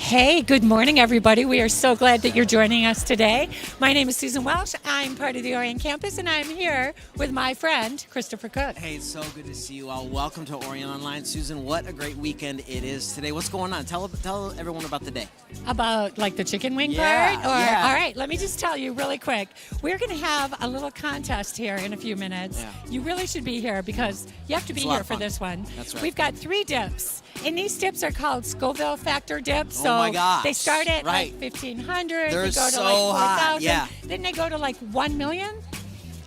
Hey, good morning, everybody. We are so glad that you're joining us today. My name is Susan Welsh. I'm part of the Orion campus, and I'm here with my friend, Christopher Cook. Hey, it's so good to see you all. Welcome to Orion Online. Susan, what a great weekend it is today. What's going on? Tell everyone about the day. About, like, the chicken wing Yeah, part? yeah. All right, let me just tell you really quick. We're going to have a little contest here in a few minutes. Yeah. You really should be here because you have to be It's a lot here of for fun. this one. That's right. We've got 3 dips. And these dips are called Scoville Factor dips. Oh my gosh. They start at Right. like 1,500. They're they go to so like hot, 4,000. yeah. Then they go to like 1 million.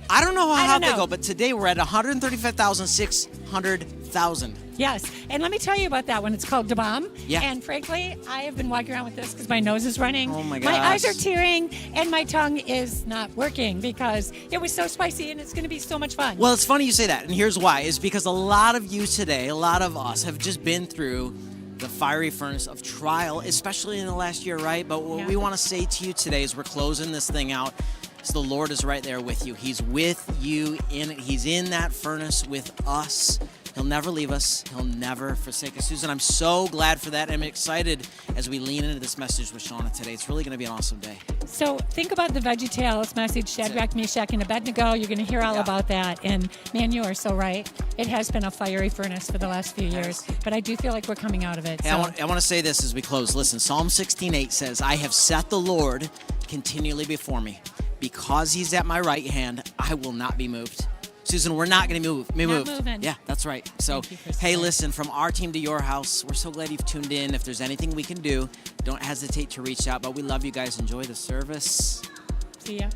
I don't know how I high don't they know. go, but today we're at 135,600,000. Yes, and let me tell you about that one. It's called Da Bomb. Yeah. And frankly, I have been walking around with this because my nose is running. Oh my My eyes are gosh. tearing, and my tongue is not working because it was so spicy, and it's going to be so much fun. Well, it's funny you say that, and here's why. Is because a lot of you today, a lot of us have just been through the fiery furnace of trial, especially in the last year, right? But what Yeah. we want to say to you today as we're closing this thing out is the Lord is right there with you. He's with you in it. He's in that furnace with us. He'll never leave us. He'll never forsake us. Susan, I'm so glad for that. I'm excited as we lean into this message with Shauna today. It's really going to be an awesome day. So think about the VeggieTales message, Shadrach, Meshach, and Abednego. You're going to hear all Yeah. about that. And man, you are so right. It has been a fiery furnace for the last few years, but I do feel like we're coming out of it. Hey, I want to say this as we close. Listen, Psalm 16:8 says, I have set the Lord continually before me. Because he's at my right hand, I will not be moved. Susan, we're not going to be moved. moving. Yeah, that's right. So, Thank you, Christopher. hey, listen, from our team to your house, we're so glad you've tuned in. If there's anything we can do, don't hesitate to reach out. But we love you guys. Enjoy the service. See ya.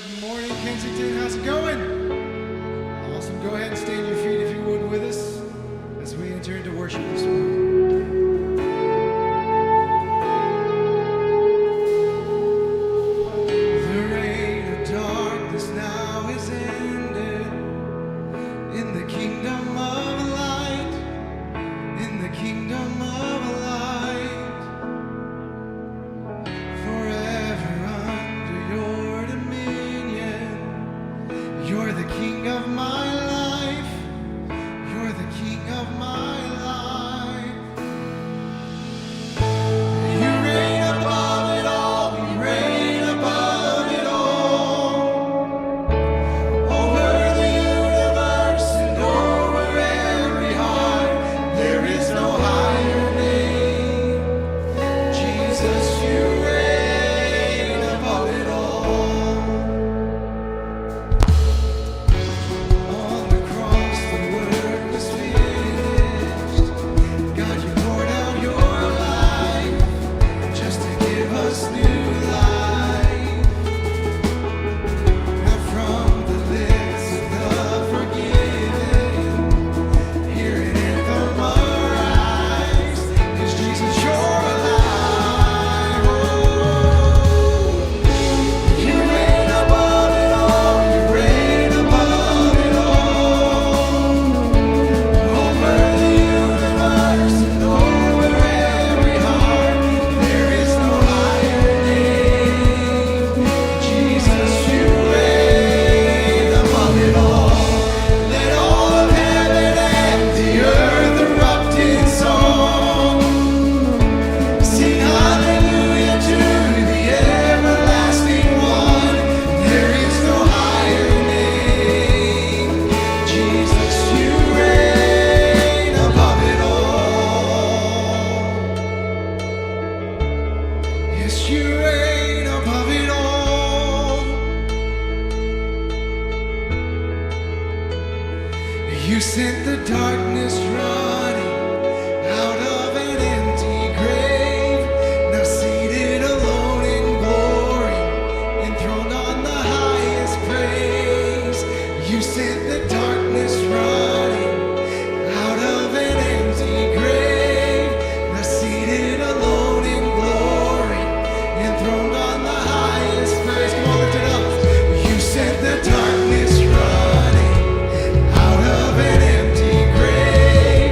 Good morning, Kensington. How's it going? Awesome. Go ahead and stay on your feet if you would with us as we enter into worship this morning. The reign of darkness now is ended in the kingdom of light, in the kingdom of light. Forever under your dominion, you're the king of my life, you're the king of my life. You reign above it all, you reign above it all. Over the universe and over every heart, there is no higher name. Jesus, you reign above it all. On the cross, the work was finished. God, you poured out your life just to give us new life. Now from the lips of the forgiven, hear an anthem arise, 'cause Jesus, you're alive. Oh, you reign above it all, you reign above it all. Over the universe and over every heart, there is no higher name. Jesus, you reign above it all. Let all of heaven and the earth erupt in song. Sing hallelujah to the everlasting one. There is no higher name. Jesus, you reign above it all. Yes, you reign above it all. You sent the darkness running out of an empty grave. Now seated alone in glory, enthroned on the highest praise. You sent the darkness running out of an empty grave. Now seated alone in glory, enthroned on the highest praise. Come on, lift it up. You sent the darkness running out of an empty grave.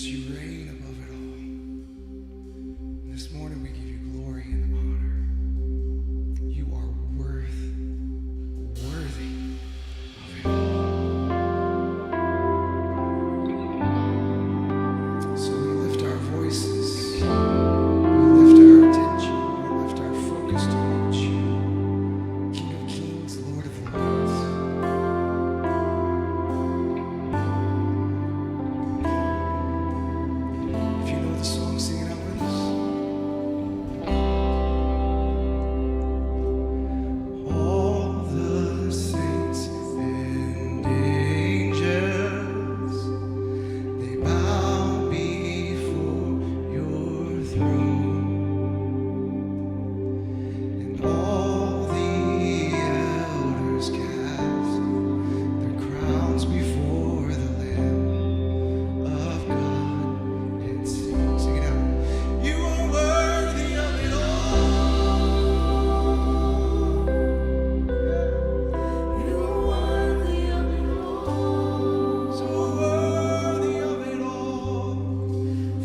you reign above it all. And this morning we give you glory and honor. You are worthy of it all. So we lift our voices, we lift our attention, we lift our focus towards you, King of Kings, Lord of Lords. If you know the song, sing it out with us. All the saints and angels, they bow before your throne, and all the elders cast their crowns before the Lamb of God and sing. Sing it out. You are worthy of it all. You are worthy of it all. So worthy of it all.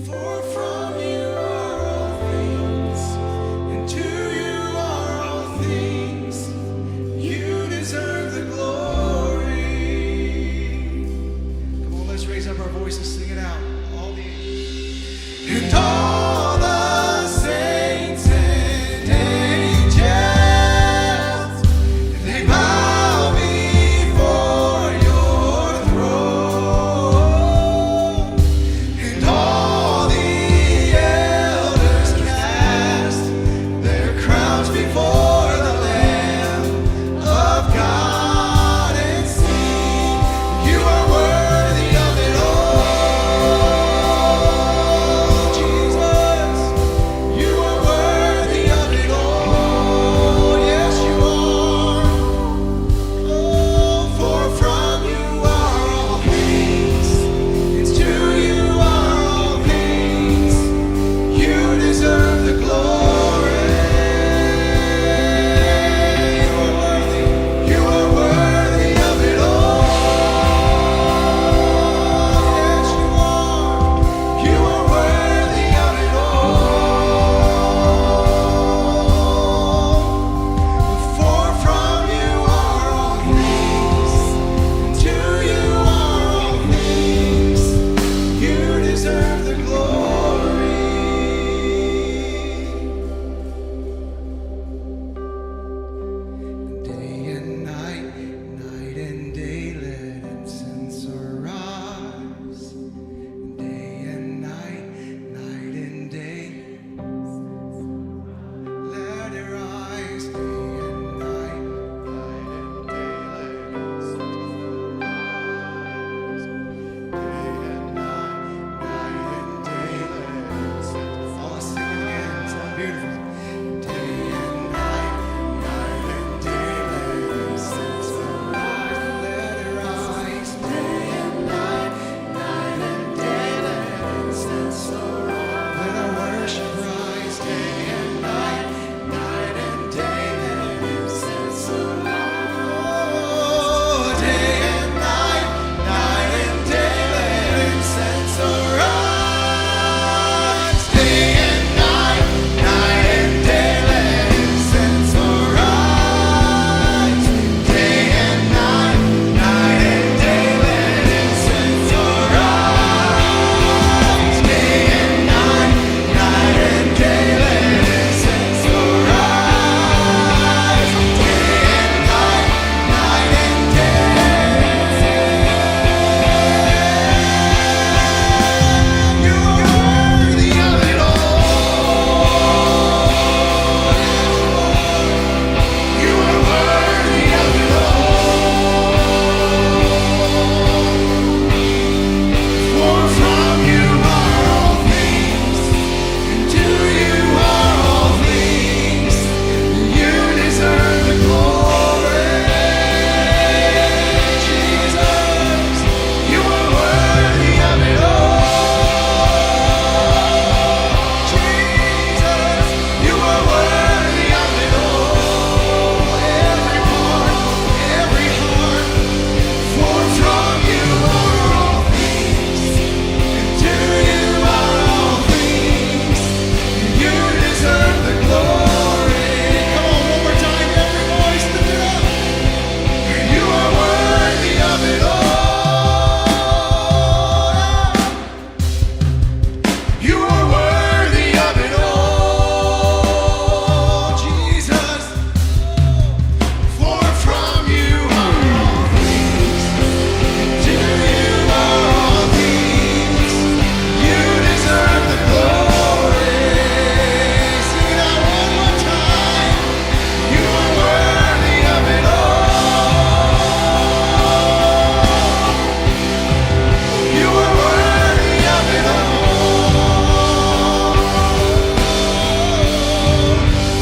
For from you are all things, and to you are all things. You deserve the glory. Come on, let's raise up our voices, sing it out. All the and all the saints and angels, they bow before your throne, and all the elders cast their crowns before the Lamb of God and sing, you are worthy of it all, Jesus. You are worthy of it all. Yes, you are. Oh, for from you are all things, and to you are all things. You deserve the glory. You are worthy of it all. Yes, you are. You are worthy of it all. For from you are all things, and to you are all things. You deserve the glory. Day and night, night and day, let incense arise. Day and night, night and day, let it rise. Day and night, night and day, let incense arise. Day and night, night and day, let incense. Oh, let's sing it again. It's so beautiful. Day and night, night and day, let incense arise. Let it rise. Day and night, night and day, let incense arise. Let our worship rise. Day and night, night and day, let incense arise. Oh, day and night, night and day, let incense arise. Day and night, night and day, let incense arise. Day and night, night and day, let incense arise. Day and night, night and You are worthy of it all, Jesus. For from you are all things, to you are all things. You deserve the glory. Sing it out one more time. You are worthy of it all. You are worthy of it all.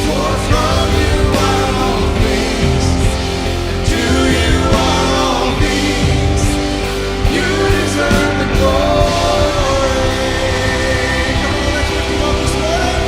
For from you are all things, to you are all things. You deserve the glory. Come on, let's lift him up this morning.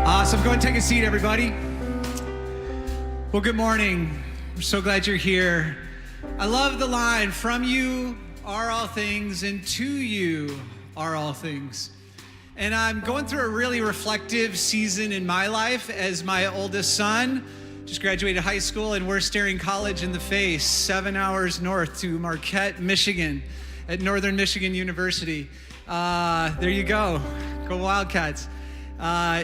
Awesome. Go ahead and take a seat, everybody. Well, good morning. We're so glad you're here. I love the line, from you are all things, and to you are all things. And I'm going through a really reflective season in my life as my oldest son just graduated high school, and we're staring college in the face 7 hours north to Marquette, Michigan, at Northern Michigan University. There you go. Go Wildcats.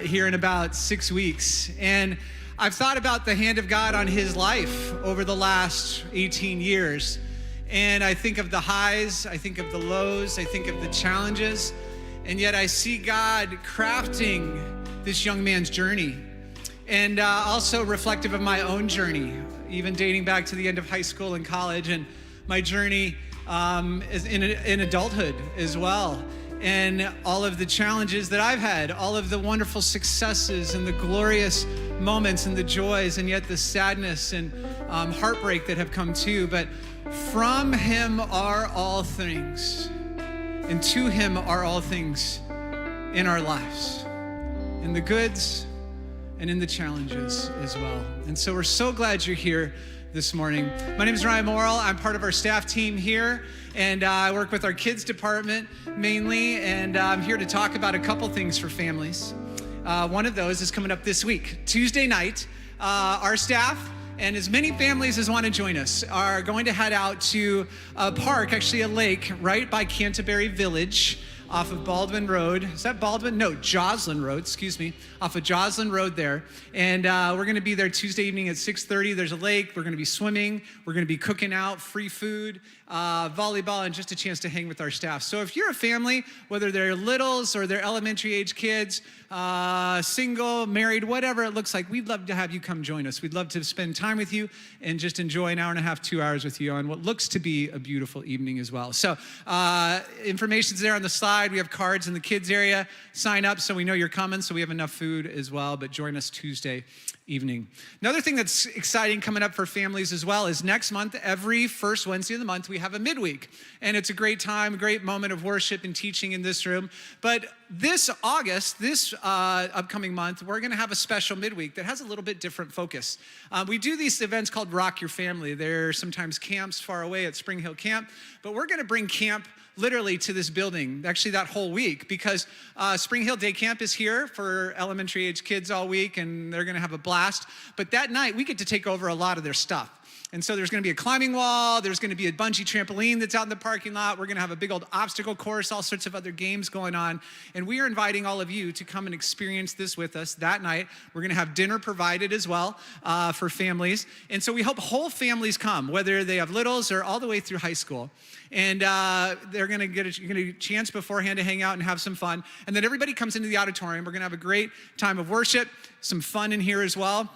Here in about 6 weeks. And I've thought about the hand of God on his life over the last 18 years. And I think of the highs, I think of the lows, I think of the challenges. And yet I see God crafting this young man's journey. And also reflective of my own journey, even dating back to the end of high school and college, and my journey is in adulthood as well. And all of the challenges that I've had, all of the wonderful successes and the glorious moments and the joys, and yet the sadness and heartbreak that have come too. But from him are all things, and to him are all things in our lives, in the goods and in the challenges as well. And so we're so glad you're here this morning. My name is Ryan Morrill. I'm part of our staff team here, and I work with our kids department mainly, and I'm here to talk about a couple things for families. One of those is coming up this week. Tuesday night, our staff and as many families as want to join us are going to head out to a park, actually a lake, right by Canterbury Village, off of Baldwin Road. Is that Baldwin? No, Joslin Road, excuse me. Off of Joslin Road there. And we're gonna be there Tuesday evening at 6:30. There's a lake, we're gonna be swimming, we're gonna be cooking out, free food, volleyball, and just a chance to hang with our staff. So if you're a family, whether they're littles or they're elementary age kids, single, married, whatever it looks like, we'd love to have you come join us. We'd love to spend time with you and just enjoy an hour and a half, 2 hours with you on what looks to be a beautiful evening as well. So information's there on the slide. We have cards in the kids area. Sign up so we know you're coming, so we have enough food as well, but join us Tuesday evening. Another thing that's exciting coming up for families as well is next month, every first Wednesday of the month, we have a midweek. And it's a great time, a great moment of worship and teaching in this room. But this August, this upcoming month, we're gonna have a special midweek that has a little bit different focus. We do these events called Rock Your Family. They're sometimes camps far away at Spring Hill Camp, but we're gonna bring camp literally to this building, actually that whole week, because Spring Hill Day Camp is here for elementary age kids all week, and they're gonna have a blast. But that night, we get to take over a lot of their stuff. And so there's gonna be a climbing wall, there's gonna be a bungee trampoline that's out in the parking lot, we're gonna have a big old obstacle course, all sorts of other games going on. And we are inviting all of you to come and experience this with us that night. We're gonna have dinner provided as well for families. And so we hope whole families come, whether they have littles or all the way through high school. And they're gonna get a chance beforehand to hang out and have some fun. And then everybody comes into the auditorium. We're gonna have a great time of worship, some fun in here as well.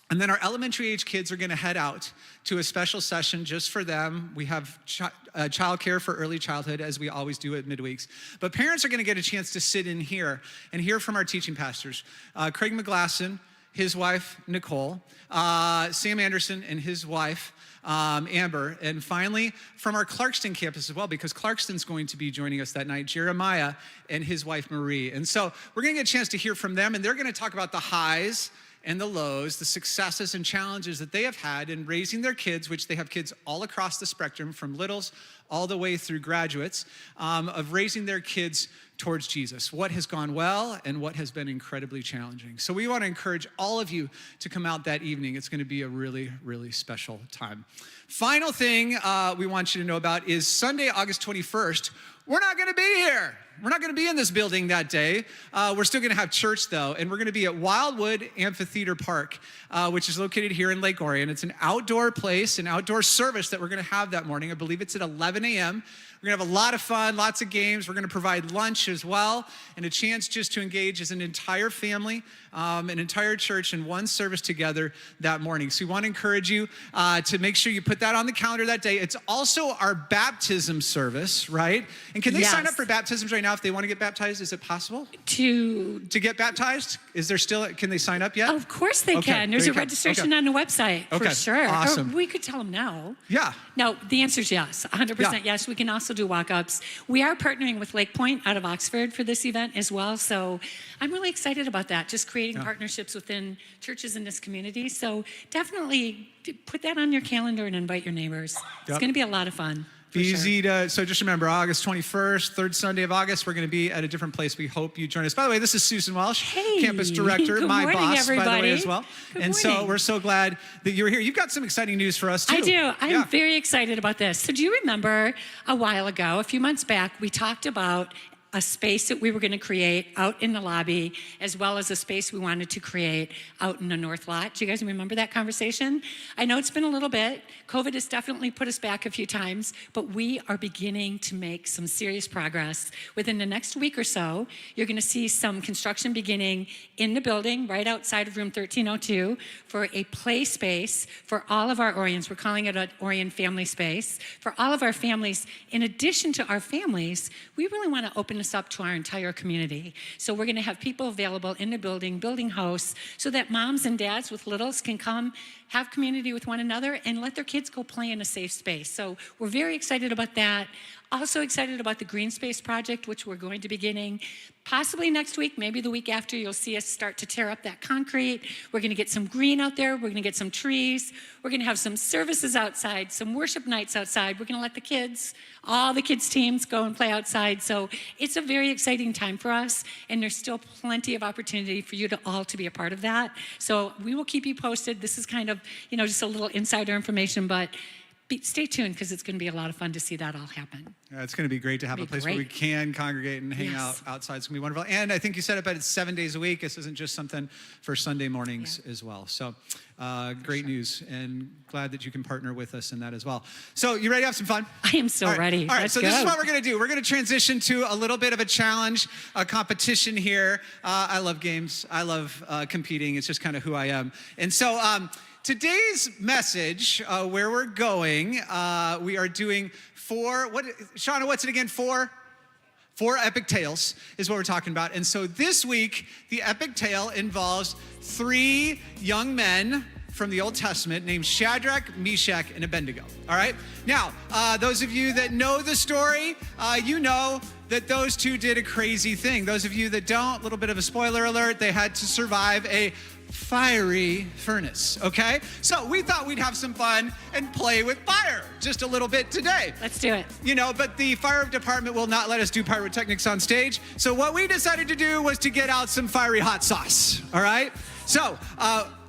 And then our elementary age kids are gonna head out to a special session just for them. We have childcare for early childhood, as we always do at midweeks. But parents are gonna get a chance to sit in here and hear from our teaching pastors. Craig McGlasson, his wife, Nicole, Sam Anderson and his wife, Amber, and finally from our Clarkston campus as well, because Clarkston's going to be joining us that night, Jeremiah and his wife, Marie. And so we're gonna get a chance to hear from them, and they're gonna talk about the highs and the lows, the successes and challenges that they have had in raising their kids, which they have kids all across the spectrum, from littles all the way through graduates, of raising their kids towards Jesus. What has gone well and what has been incredibly challenging. So we want to encourage all of you to come out that evening. It's going to be a really, really special time. Final thing we want you to know about is Sunday, August 21st. We're not going to be here. We're not going to be in this building that day. We're still going to have church, though, and we're going to be at Wildwood Amphitheater Park, which is located here in Lake Orion. It's an outdoor place, an outdoor service that we're going to have that morning. I believe it's at 11 a.m. We're going to have a lot of fun, lots of games. We're going to provide lunch as well, and a chance just to engage as an entire family, an entire church in one service together that morning. So we want to encourage you to make sure you put that on the calendar that day. It's also our baptism service, right? And can they sign up for baptisms right now if they want to get baptized? Is it possible? To get baptized? Is there still, can they sign up yet? Of course they can. There's a registration on the website for sure. Awesome. Or we could tell them no. Yeah. No, the answer is yes, 100% yes. We can also do walk-ups. We are partnering with Lake Point out of Oxford for this event as well. So I'm really excited about that, just creating partnerships within churches in this community. So definitely put that on your calendar and invite your neighbors. It's going to be a lot of fun. Easy to, so just remember, August 21st, third Sunday of August, we're going to be at a different place. We hope you join us. By the way, this is Susan Welsh, campus director, good my morning, boss, everybody. by the way, as well. Good and morning. so we're so glad that you're here. You've got some exciting news for us, too. I do. I'm very excited about this. So do you remember a while ago, a few months back, we talked about a space that we were going to create out in the lobby, as well as a space we wanted to create out in the north lot. Do you guys remember that conversation? I know it's been a little bit. COVID has definitely put us back a few times, but we are beginning to make some serious progress. Within the next week or so, you're going to see some construction beginning in the building right outside of room 1302 for a play space for all of our Orions. We're calling it an Orion family space. For all of our families, in addition to our families, we really want to open this up to our entire community. So we're going to have people available in the building hosts, so that moms and dads with littles can come have community with one another and let their kids go play in a safe space. So we're very excited about that. Also excited about the Green Space Project, which we're going to be beginning possibly next week, maybe the week after. You'll see us start to tear up that concrete. We're going to get some green out there. We're going to get some trees. We're going to have some services outside, some worship nights outside. We're going to let the kids, all the kids' teams go and play outside. So it's a very exciting time for us, and there's still plenty of opportunity for you to all to be a part of that. So we will keep you posted. This is kind of, just a little insider information, but stay tuned, because it's going to be a lot of fun to see that all happen. Yeah, it's going to be great to have a place where we can congregate and hang out outside. It's going to be wonderful. And I think you said it, but it's 7 days a week. This isn't just something for Sunday mornings as well. So great news, and glad that you can partner with us in that as well. So you ready to have some fun? I am so ready. All right, Let's so go. this is what we're going to do. We're going to transition to a little bit of a challenge, a competition here. I love games. I love competing. It's just kind of who I am. And so today's message, where we're going, we are doing Shauna, what's it again? Four epic tales is what we're talking about. And so this week, the epic tale involves 3 young men from the Old Testament named Shadrach, Meshach, and Abednego. All right? Now, those of you that know the story, you know that those 2 did a crazy thing. Those of you that don't, a little bit of a spoiler alert, they had to survive a fiery furnace, okay? So we thought we'd have some fun and play with fire just a little bit today. Let's do it. But the fire department will not let us do pyrotechnics on stage. So what we decided to do was to get out some fiery hot sauce, all right? So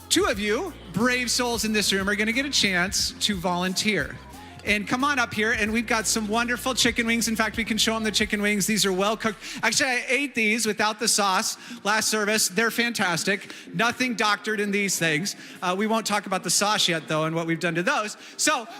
2 of you, brave souls in this room, are gonna get a chance to volunteer. And come on up here, and we've got some wonderful chicken wings. In fact, we can show them the chicken wings. These are well cooked. Actually, I ate these without the sauce last service. They're fantastic. Nothing doctored in these things. We won't talk about the sauce yet, though, and what we've done to those.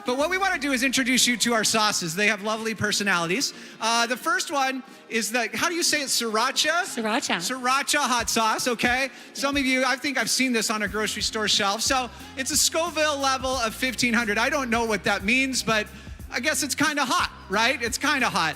But what we want to do is introduce you to our sauces. They have lovely personalities. The first one is how do you say it, sriracha? Sriracha. Sriracha hot sauce, okay? Some of you, I think I've seen this on a grocery store shelf. So it's a Scoville level of 1,500. I don't know what that means, but I guess it's kind of hot, right? It's kind of hot.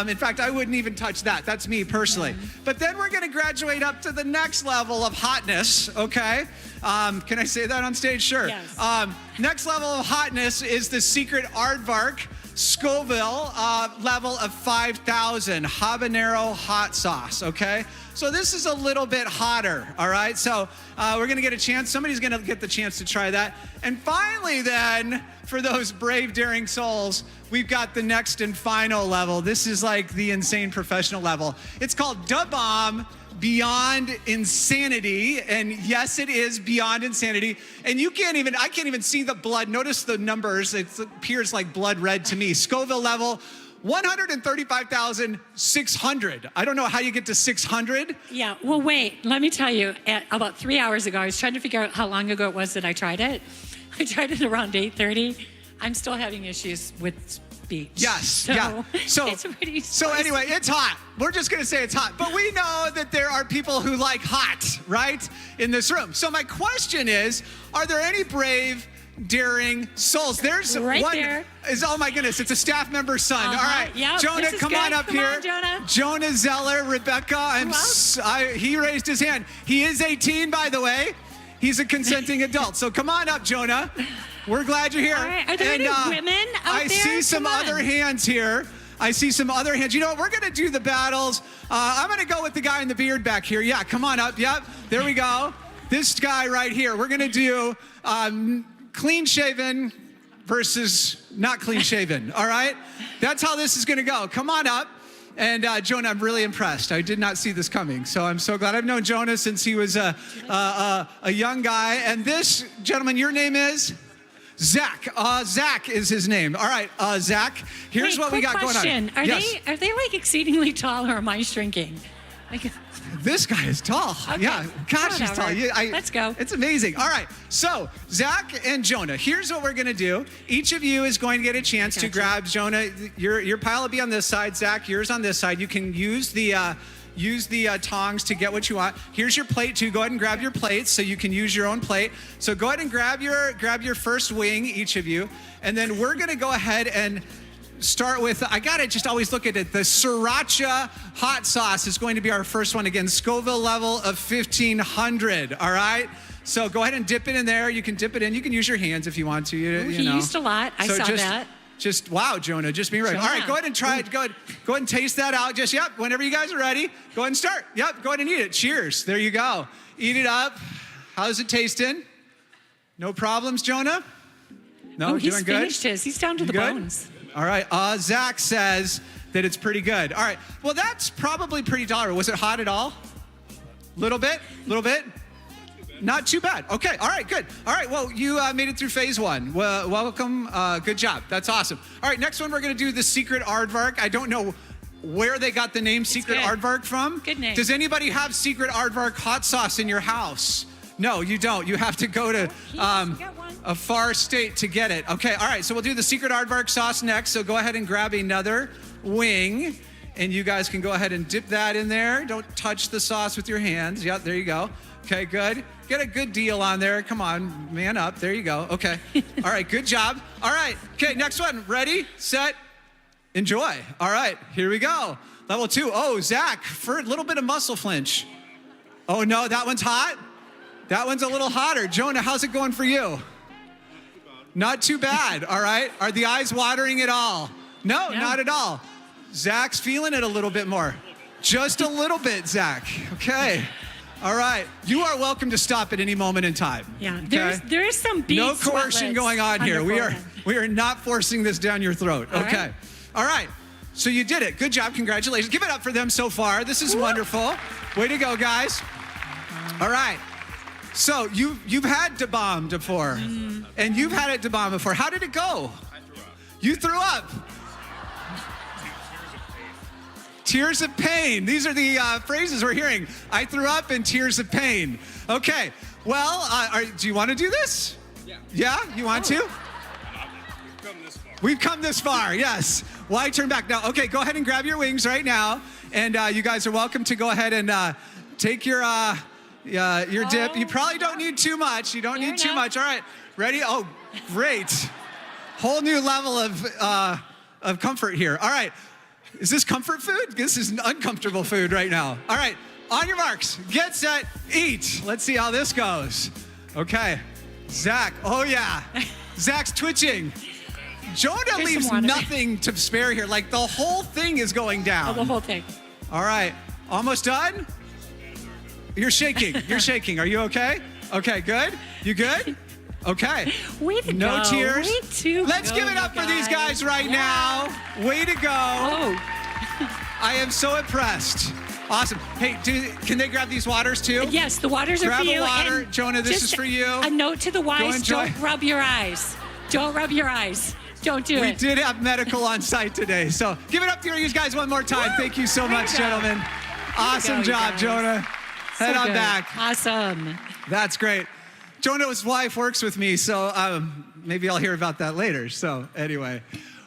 In fact, I wouldn't even touch that. That's me personally. But then we're going to graduate up to the next level of hotness, okay? Can I say that on stage? Sure. Yes. Next level of hotness is the secret aardvark Scoville level of 5,000 habanero hot sauce, okay? So this is a little bit hotter, all right? So we're gonna get a chance, somebody's gonna get the chance to try that. And finally then, for those brave, daring souls, we've got the next and final level. This is like the insane professional level. It's called Da Bomb Beyond Insanity, and yes, it is beyond insanity. And I can't even see the blood. Notice the numbers. It appears like blood red to me. Scoville level, 135,600. I don't know how you get to 600. Yeah, well, wait, let me tell you, about 3 hours ago, I was trying to figure out how long ago it was that I tried it. I tried it around 8:30. I'm still having issues with speech. Yes, yeah. So, it's pretty so anyway, it's hot. We're just gonna say it's hot. But we know that there are people who like hot, right, in this room. So my question is, are there any brave, daring souls? There's right one. There. Oh my goodness, it's a staff member's son. All right, yep, Jonah, come on up here. On, Jonah. Jonah Zeller, Rebecca. He raised his hand. He is 18, by the way. He's a consenting adult. So come on up, Jonah. We're glad you're here. All right. Are there any women out I there? see some other hands here. I see some other hands. You know what? We're going to do the battles. I'm going to go with the guy in the beard back here. Yeah, come on up. Yep. There we go. This guy right here. We're going to do clean shaven versus not clean shaven. All right? That's how this is going to go. Come on up. And Jonah, I'm really impressed. I did not see this coming, so I'm so glad. I've known Jonah since he was a young guy. And this gentleman, your name is? Zach. Zach is his name. All right, Zach, here's what we got question. going on. Are they like exceedingly tall, or am I shrinking? Like, this guy is tall. Okay. Yeah, gosh, he's tall. Let's go. It's amazing. All right, so Zach and Jonah, here's what we're gonna do. Each of you is going to get a chance to grab Jonah. Your pile will be on this side. Zach, yours on this side. You can use the tongs to get what you want. Here's your plate too. Go ahead and grab your plates so you can use your own plate. So go ahead and grab your first wing, each of you, and then we're gonna go ahead and start with, I gotta just always look at it, the sriracha hot sauce is going to be our first one. Again, Scoville level of 1,500, all right? So go ahead and dip it in there. You can dip it in. You can use your hands if you want to. He used a lot. I saw that. Just, wow, Jonah, just being ready. All right, go ahead and try it. Go ahead and taste that out. Just, yep, whenever you guys are ready, go ahead and start. Yep, go ahead and eat it. Cheers. There you go. Eat it up. How's it tasting? No problems, Jonah? No, he's doing good? Finished his. He's down to the bones. All right, Zach says that it's pretty good. All right, well, that's probably pretty tolerable. Was it hot at all? Little bit? Not too bad. Okay, all right, good. All right, well, you made it through phase one. Well, welcome, good job. That's awesome. All right, next one, we're gonna do the secret aardvark. I don't know where they got the name Secret Aardvark from. Good name. Does anybody have Secret Aardvark hot sauce in your house? No, you don't. You have to go to a far state to get it. Okay, all right, so we'll do the Secret Aardvark sauce next. So go ahead and grab another wing, and you guys can go ahead and dip that in there. Don't touch the sauce with your hands. Yep, there you go. Okay, good. Get a good deal on there. Come on, man up. There you go. Okay. All right, good job. All right, okay, next one. Ready, set, enjoy. All right, here we go. Level 2. Oh, Zach, for a little bit of muscle flinch. Oh no, that one's hot? That one's a little hotter. Jonah, how's it going for you? Not too bad, all right? Are the eyes watering at all? No, not at all. Zach's feeling it a little bit more. Just a little bit, Zach. Okay. All right. You are welcome to stop at any moment in time. Yeah. Okay? There is some bead No coercion going on here. We are not forcing this down your throat. Okay. All right. So you did it. Good job. Congratulations. Give it up for them so far. This is wonderful. Way to go, guys. All right. So you've had Da Bomb before, and you've had it Da Bomb before. How did it go? I threw up. You threw up. Tears of pain. These are the phrases we're hearing. I threw up and tears of pain. Okay. Well, do you want to do this? Yeah. Yeah? You want to? We've come this far. We've come this far, yes. Why turn back now? Okay, go ahead and grab your wings right now. And you guys are welcome to go ahead and take your dip. You probably don't need too much. You don't need too much. All right, ready? Oh, great. Whole new level of comfort here. All right, is this comfort food? This is uncomfortable food right now. All right, on your marks, get set, eat. Let's see how this goes. Okay, Zach, oh yeah. Zach's twitching. Jonah Here's leaves some water. nothing to spare here. Like the whole thing is going down. Oh, the whole thing. All right, almost done? You're shaking. You're shaking. Are you okay? Okay, good. You good? Okay. Way to No go. tears. Way to Let's go, give it up you for these guys right Yeah. now. Way to go. Oh, I am so impressed. Awesome. Hey, can they grab these waters too? yes, the waters are Grab for a you. water. And Jonah, this just is for you. A note to the wise, enjoy. don't rub your eyes. Don't rub your eyes. Don't do We it. did have medical on site today. So give it up to you guys one more time. Thank you so Way to much, go. gentlemen. Awesome you job, guys. Jonah. Head So on good. back. Awesome. That's great. Jonah's wife works with me, so maybe I'll hear about that later. So anyway,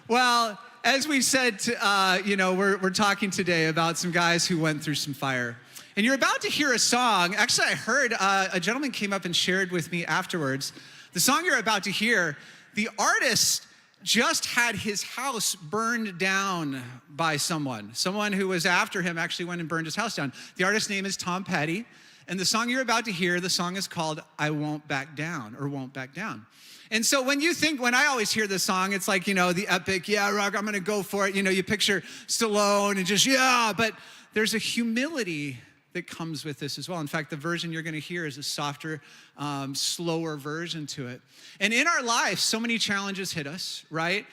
well, as we said, we're talking today about some guys who went through some fire. And you're about to hear a song. Actually, I heard a gentleman came up and shared with me afterwards. The song you're about to hear, the artist just had his house burned down by someone. Someone who was after him actually went and burned his house down. The artist's name is Tom Petty. And the song you're about to hear, the song is called I Won't Back Down, or Won't Back Down. And so when I always hear this song, it's like, the epic, yeah, rock, I'm gonna go for it. You picture Stallone and just, yeah, but there's a humility that comes with this as well. In fact, the version you're gonna hear is a softer, slower version to it. And in our life, so many challenges hit us, right?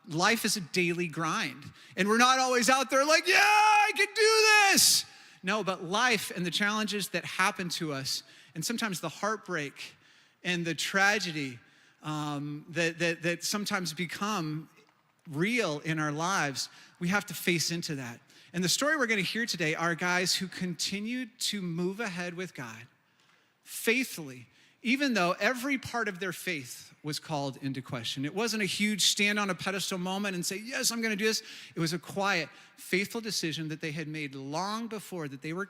Life is a daily grind. And we're not always out there like, yeah, I can do this. No, but life and the challenges that happen to us, and sometimes the heartbreak and the tragedy that sometimes become real in our lives, we have to face into that. And the story we're going to hear today are guys who continued to move ahead with God faithfully, even though every part of their faith was called into question. It wasn't a huge stand on a pedestal moment and say, yes, I'm going to do this. It was a quiet, faithful decision that they had made long before, that they were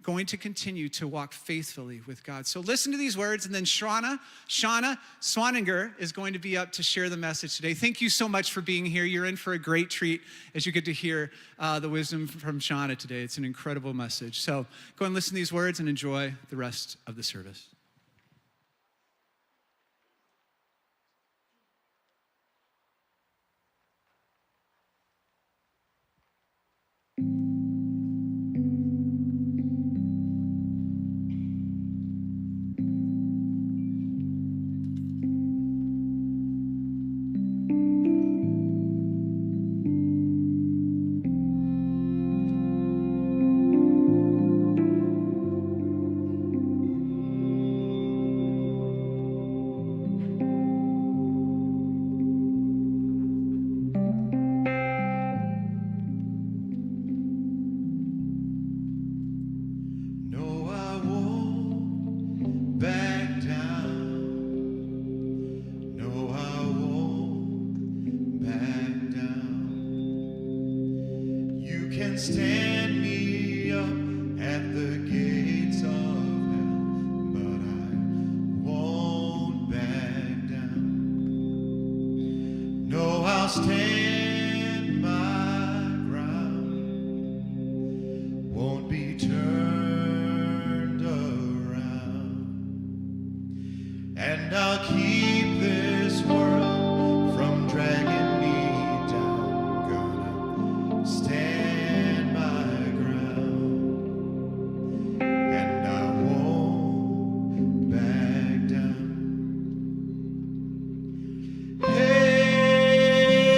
going to continue to walk faithfully with God. So listen to these words, and then Shauna Swaninger is going to be up to share the message today. Thank you so much for being here. You're in for a great treat as you get to hear the wisdom from Shauna today. It's an incredible message. So go and listen to these words and enjoy the rest of the service. No, I won't back down. No, I won't back down. You can stand me up at the gates of hell, but I won't back down. No, I'll stand my ground. Won't be turned around, and I'll keep this world from dragging me down. Gonna stand my ground, and I won't back down. Hey,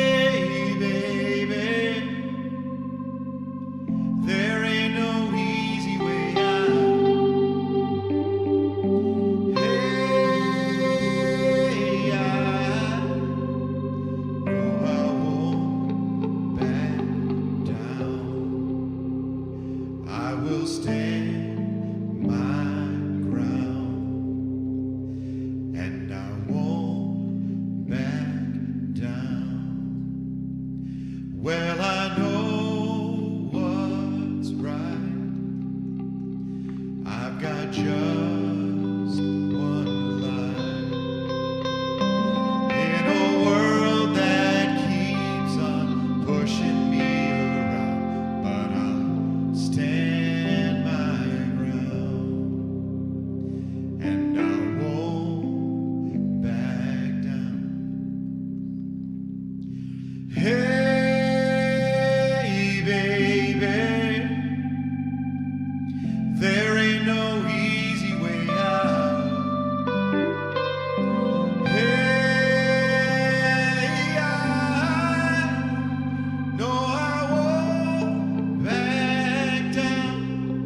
Hey, baby, there ain't no easy way out. Hey, I know I won't back down.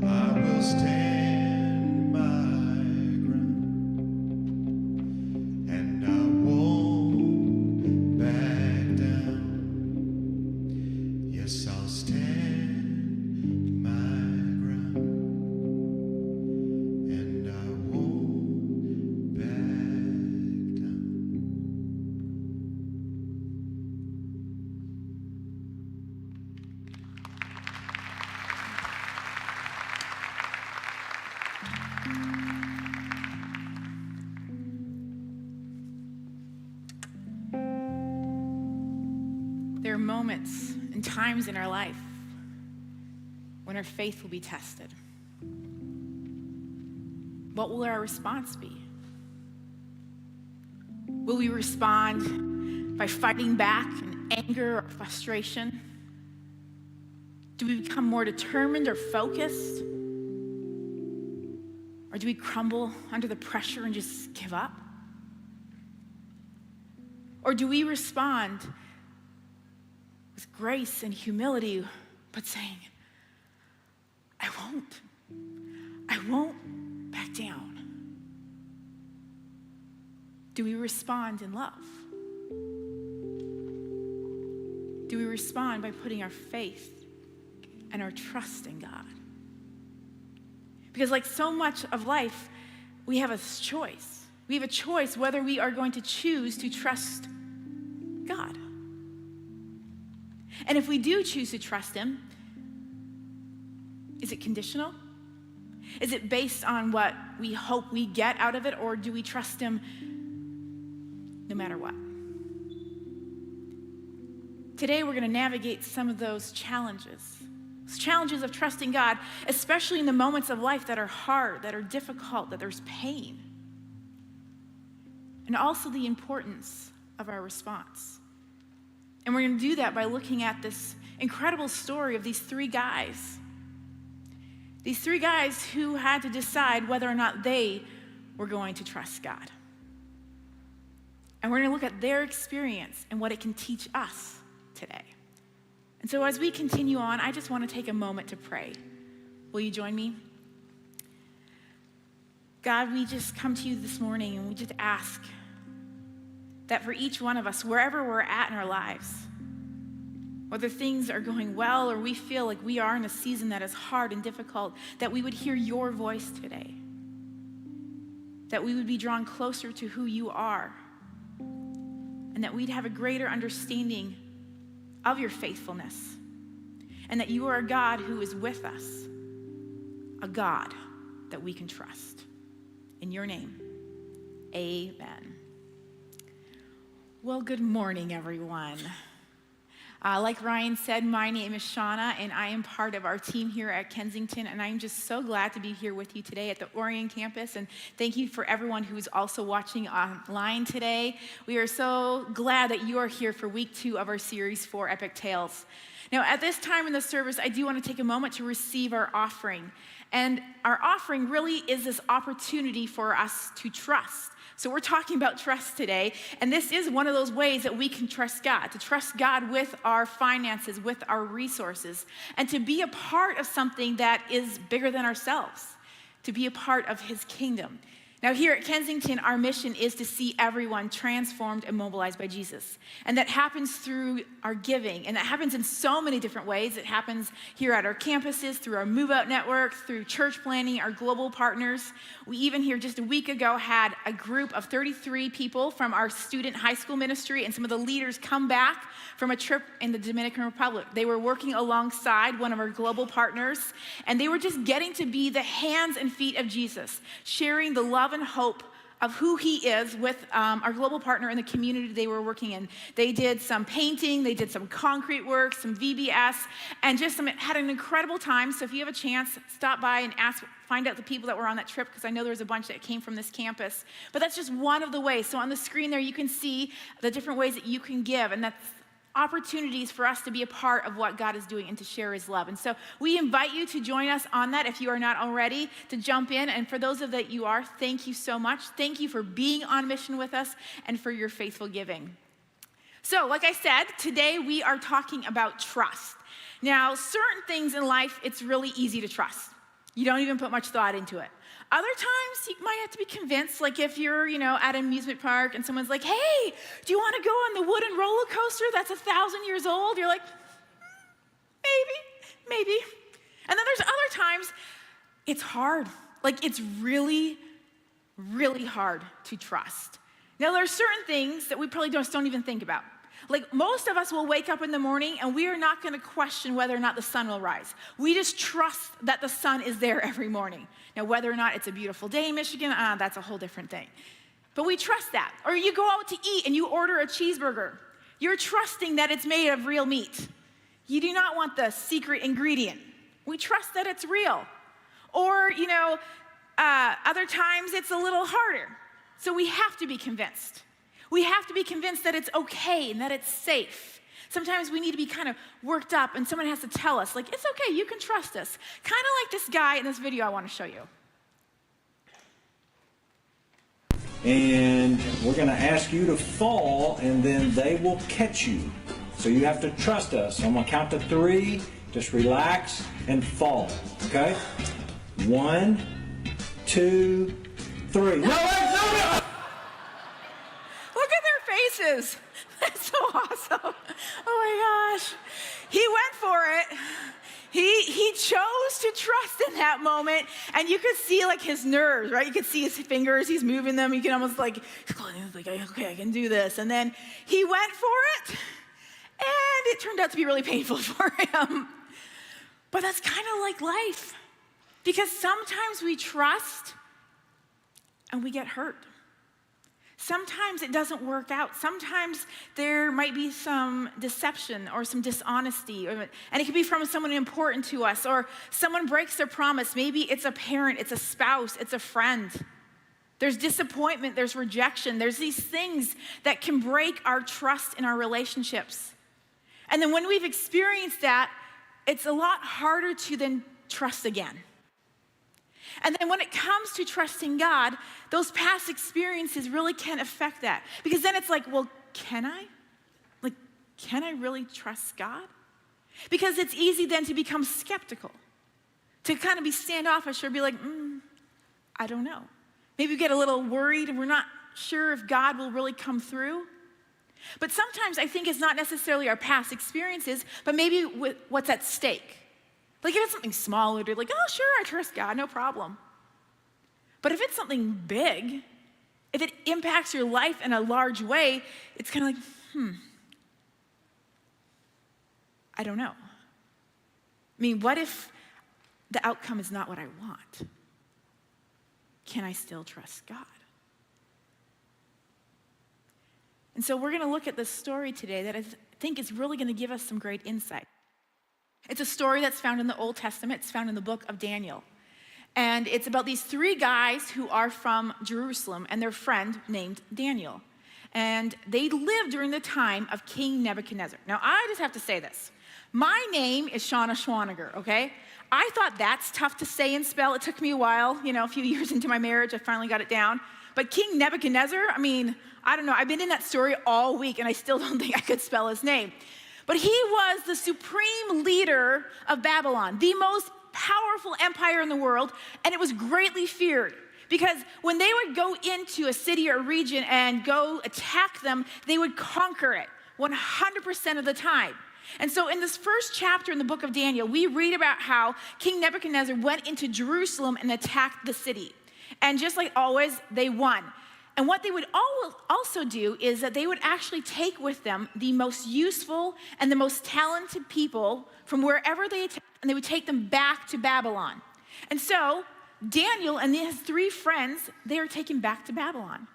I will stand my ground, and I won't back down. Yes, I'll stand my ground, and I won't back down. There are moments and times in our life when our faith will be tested. What will our response be? Will we respond by fighting back in anger or frustration? Do we become more determined or focused? Or do we crumble under the pressure and just give up? Or do we respond with grace and humility, but saying, I won't back down? Do we respond in love? Do we respond by putting our faith and our trust in God? Because like so much of life, we have a choice. We have a choice whether we are going to choose to trust God. And if we do choose to trust him, is it conditional? Is it based on what we hope we get out of it, or do we trust him no matter what? Today we're going to navigate some of those challenges of trusting God, especially in the moments of life that are hard, that are difficult, that there's pain. And also the importance of our response. And we're going to do that by looking at this incredible story of these three guys. These three guys who had to decide whether or not they were going to trust God. And we're going to look at their experience and what it can teach us today. And so as we continue on, I just want to take a moment to pray. Will you join me? God, we just come to you this morning and we just ask that for each one of us, wherever we're at in our lives, whether things are going well or we feel like we are in a season that is hard and difficult, that we would hear your voice today, that we would be drawn closer to who you are, and that we'd have a greater understanding of your faithfulness, and that you are a God who is with us, a God that we can trust. In your name, amen. Well, good morning, everyone. Like Ryan said, my name is Shauna, and I am part of our team here at Kensington, and I'm just so glad to be here with you today at the Orion campus, and thank you for everyone who is also watching online today. We are so glad that you are here for week 2 of our series for Epic Tales. Now, at this time in the service, I do want to take a moment to receive our offering, and our offering really is this opportunity for us to trust. So we're talking about trust today, and this is one of those ways that we can trust God, to trust God with our finances, with our resources, and to be a part of something that is bigger than ourselves, to be a part of his kingdom. Now here at Kensington, our mission is to see everyone transformed and mobilized by Jesus. And that happens through our giving, and that happens in so many different ways. It happens here at our campuses, through our Move Out Network, through church planning, our global partners. We even here just a week ago had a group of 33 people from our student high school ministry and some of the leaders come back from a trip in the Dominican Republic. They were working alongside one of our global partners, and they were just getting to be the hands and feet of Jesus, sharing the love and hope of who he is with our global partner in the community they were working in. They did some painting, they did some concrete work, some VBS, and had an incredible time. So if you have a chance, stop by and find out the people that were on that trip, because I know there was a bunch that came from this campus. But that's just one of the ways. So on the screen there, you can see the different ways that you can give, and that's opportunities for us to be a part of what God is doing and to share his love. And so we invite you to join us on that if you are not already, to jump in. And for those of that you are, thank you so much. Thank you for being on mission with us and for your faithful giving. So like I said, today we are talking about trust. Now, certain things in life, it's really easy to trust. You don't even put much thought into it. Other times, you might have to be convinced, like if you're, at an amusement park and someone's like, hey, do you want to go on the wooden roller coaster that's 1,000 years old? You're like, maybe. And then there's other times, it's hard. Like it's really, really hard to trust. Now, there are certain things that we probably don't even think about. Like most of us will wake up in the morning and we are not going to question whether or not the sun will rise. We just trust that the sun is there every morning. Now, whether or not it's a beautiful day in Michigan, that's a whole different thing. But we trust that. Or you go out to eat and you order a cheeseburger. You're trusting that it's made of real meat. You do not want the secret ingredient. We trust that it's real. Or, other times it's a little harder. So we have to be convinced. We have to be convinced that it's okay and that it's safe. Sometimes we need to be kind of worked up and someone has to tell us, like, it's okay, you can trust us. Kind of like this guy in this video I want to show you. And we're going to ask you to fall, and then they will catch you. So you have to trust us. So I'm going to count to 3. Just relax and fall, okay? 1, 2, 3. No, no! Look at their faces. That's so awesome. Oh my gosh. He went for it. He chose to trust in that moment, and you could see like his nerves, right? You could see his fingers, he's moving them. You can almost like, okay, I can do this. And then he went for it, and it turned out to be really painful for him. But that's kind of like life, because sometimes we trust and we get hurt. Sometimes it doesn't work out. Sometimes there might be some deception or some dishonesty, and it could be from someone important to us, or someone breaks their promise. Maybe it's a parent, it's a spouse, it's a friend. There's disappointment, there's rejection. There's these things that can break our trust in our relationships. And then when we've experienced that, it's a lot harder to then trust again. And then when it comes to trusting God, those past experiences really can affect that. Because then it's like, well, can I? Like, can I really trust God? Because it's easy then to become skeptical, to kind of be standoffish or be like, I don't know. Maybe we get a little worried and we're not sure if God will really come through. But sometimes I think it's not necessarily our past experiences, but maybe what's at stake. Like if it's something small, we'd be like, oh, sure, I trust God, no problem. But if it's something big, if it impacts your life in a large way, it's kind of like, I don't know. I mean, what if the outcome is not what I want? Can I still trust God? And so we're going to look at this story today that I think is really going to give us some great insight. It's a story that's found in the Old Testament. It's found in the book of Daniel. And it's about these 3 guys who are from Jerusalem and their friend named Daniel. And they lived during the time of King Nebuchadnezzar. Now, I just have to say this. My name is Shauna Schwaniger, okay? I thought that's tough to say and spell. It took me a while, a few years into my marriage, I finally got it down. But King Nebuchadnezzar, I don't know. I've been in that story all week, and I still don't think I could spell his name. But he was the supreme leader of Babylon, the most powerful empire in the world, and it was greatly feared. Because when they would go into a city or region and go attack them, they would conquer it 100% of the time. And so in this first chapter in the book of Daniel, we read about how King Nebuchadnezzar went into Jerusalem and attacked the city. And just like always, they won. And what they would also do is that they would actually take with them the most useful and the most talented people from wherever they attacked, and they would take them back to Babylon. And so Daniel and his 3 friends, they are taken back to Babylon.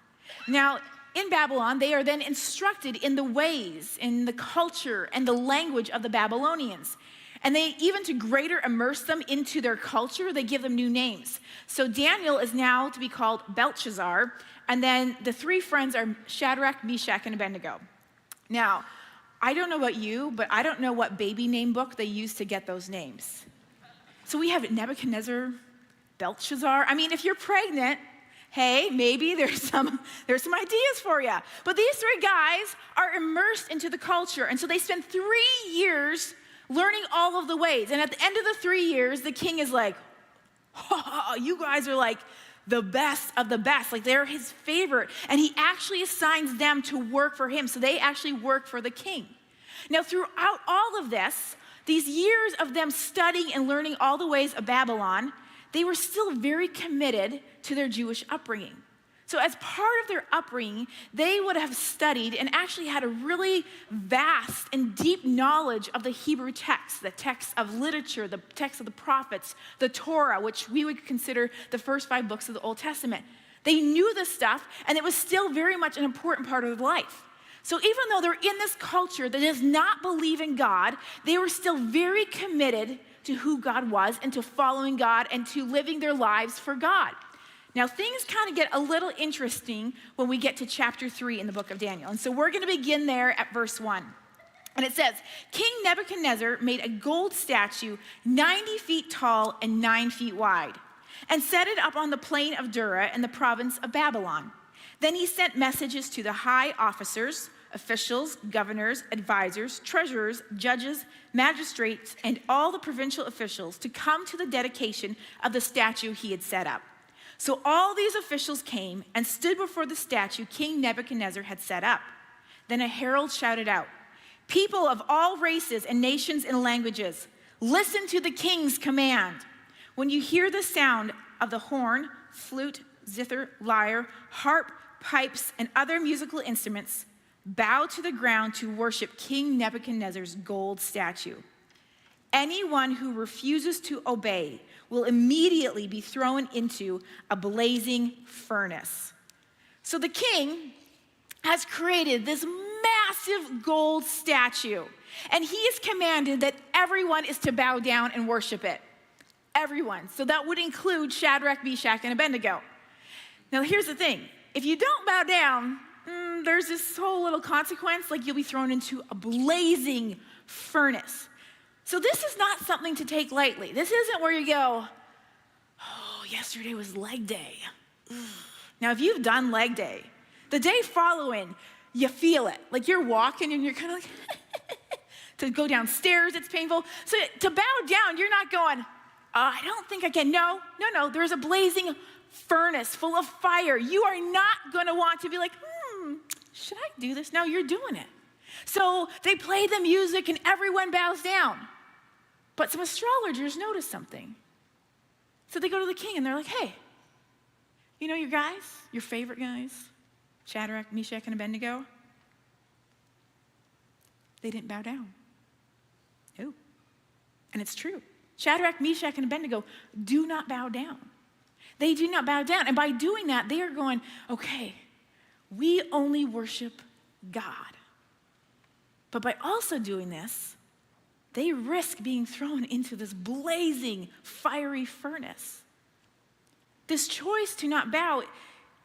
Now, in Babylon, they are then instructed in the ways, in the culture, and the language of the Babylonians. And they, even to greater immerse them into their culture, they give them new names. So Daniel is now to be called Belshazzar, and then the 3 friends are Shadrach, Meshach, and Abednego. Now, I don't know about you, but I don't know what baby name book they use to get those names. So we have Nebuchadnezzar, Belshazzar. I mean, if you're pregnant, hey, maybe there's some ideas for you. But these 3 guys are immersed into the culture, and so they spend 3 years learning all of the ways. And at the end of the 3 years, the king is like, oh, you guys are like the best of the best. Like, they're his favorite. And he actually assigns them to work for him. So they actually work for the king. Now, throughout all of this, these years of them studying and learning all the ways of Babylon, they were still very committed to their Jewish upbringing. So as part of their upbringing, they would have studied and actually had a really vast and deep knowledge of the Hebrew text, the text of literature, the text of the prophets, the Torah, which we would consider the first 5 books of the Old Testament. They knew this stuff, and it was still very much an important part of their life. So even though they're in this culture that does not believe in God, they were still very committed to who God was and to following God and to living their lives for God. Now, things kind of get a little interesting when we get to chapter 3 in the book of Daniel. And so we're going to begin there at verse 1. And it says, King Nebuchadnezzar made a gold statue 90 feet tall and 9 feet wide, and set it up on the plain of Dura in the province of Babylon. Then he sent messages to the high officers, officials, governors, advisors, treasurers, judges, magistrates, and all the provincial officials to come to the dedication of the statue he had set up. So all these officials came and stood before the statue King Nebuchadnezzar had set up. Then a herald shouted out, "People of all races and nations and languages, listen to the king's command. When you hear the sound of the horn, flute, zither, lyre, harp, pipes, and other musical instruments, bow to the ground to worship King Nebuchadnezzar's gold statue. Anyone who refuses to obey will immediately be thrown into a blazing furnace." So the king has created this massive gold statue, and he has commanded that everyone is to bow down and worship it. Everyone. So that would include Shadrach, Meshach, and Abednego. Now here's the thing. If you don't bow down, there's this whole little consequence, like you'll be thrown into a blazing furnace. So this is not something to take lightly. This isn't where you go, oh, yesterday was leg day. Now, if you've done leg day, the day following, you feel it. Like you're walking and you're kind of like, to go downstairs, it's painful. So to bow down, you're not going, I don't think I can. No. There's a blazing furnace full of fire. You are not going to want to be like, should I do this? No, you're doing it. So they play the music and everyone bows down. But some astrologers notice something. So they go to the king and they're like, hey, you know your guys, your favorite guys, Shadrach, Meshach, and Abednego? They didn't bow down. No. And it's true. Shadrach, Meshach, and Abednego do not bow down. They do not bow down. And by doing that, they are going, okay, we only worship God. But by also doing this, they risk being thrown into this blazing, fiery furnace. This choice to not bow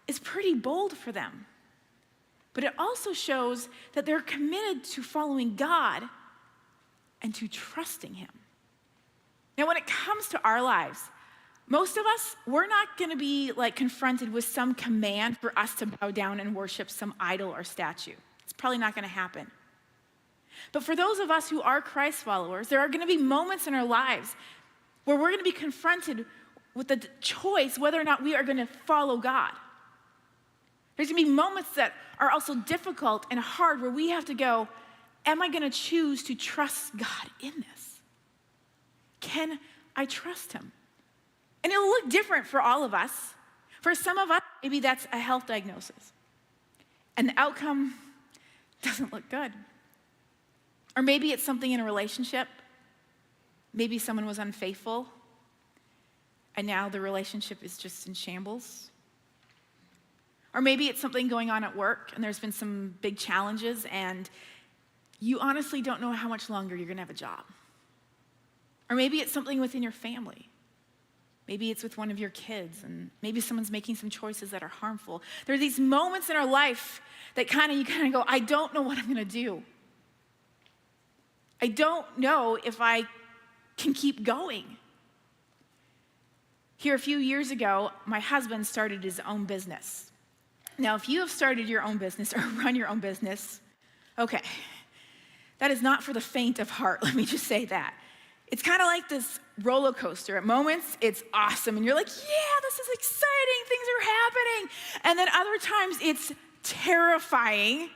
is pretty bold for them. But it also shows that they're committed to following God and to trusting him. Now, when it comes to our lives, most of us, we're not going to be like confronted with some command for us to bow down and worship some idol or statue. It's probably not going to happen. But for those of us who are Christ followers, there are going to be moments in our lives where we're going to be confronted with the choice whether or not we are going to follow God. There's going to be moments that are also difficult and hard where we have to go, am I going to choose to trust God in this? Can I trust him? And it'll look different for all of us. For some of us, maybe that's a health diagnosis. And the outcome doesn't look good. Or maybe it's something in a relationship. Maybe someone was unfaithful. and now the relationship is just in shambles. Or maybe it's something going on at work and there's been some big challenges and you honestly don't know how much longer you're gonna have a job. Or maybe it's something within your family. Maybe it's with one of your kids and maybe someone's making some choices that are harmful. There are these moments in our life that you kind of go, I don't know what I'm gonna do. I don't know if I can keep going. Here a few years ago, my husband started his own business. Now, if you have started your own business or run your own business, okay, that is not for the faint of heart, let me just say that. It's kind of like this roller coaster. At moments, it's awesome, and you're like, yeah, this is exciting, things are happening. And then other times, it's terrifying,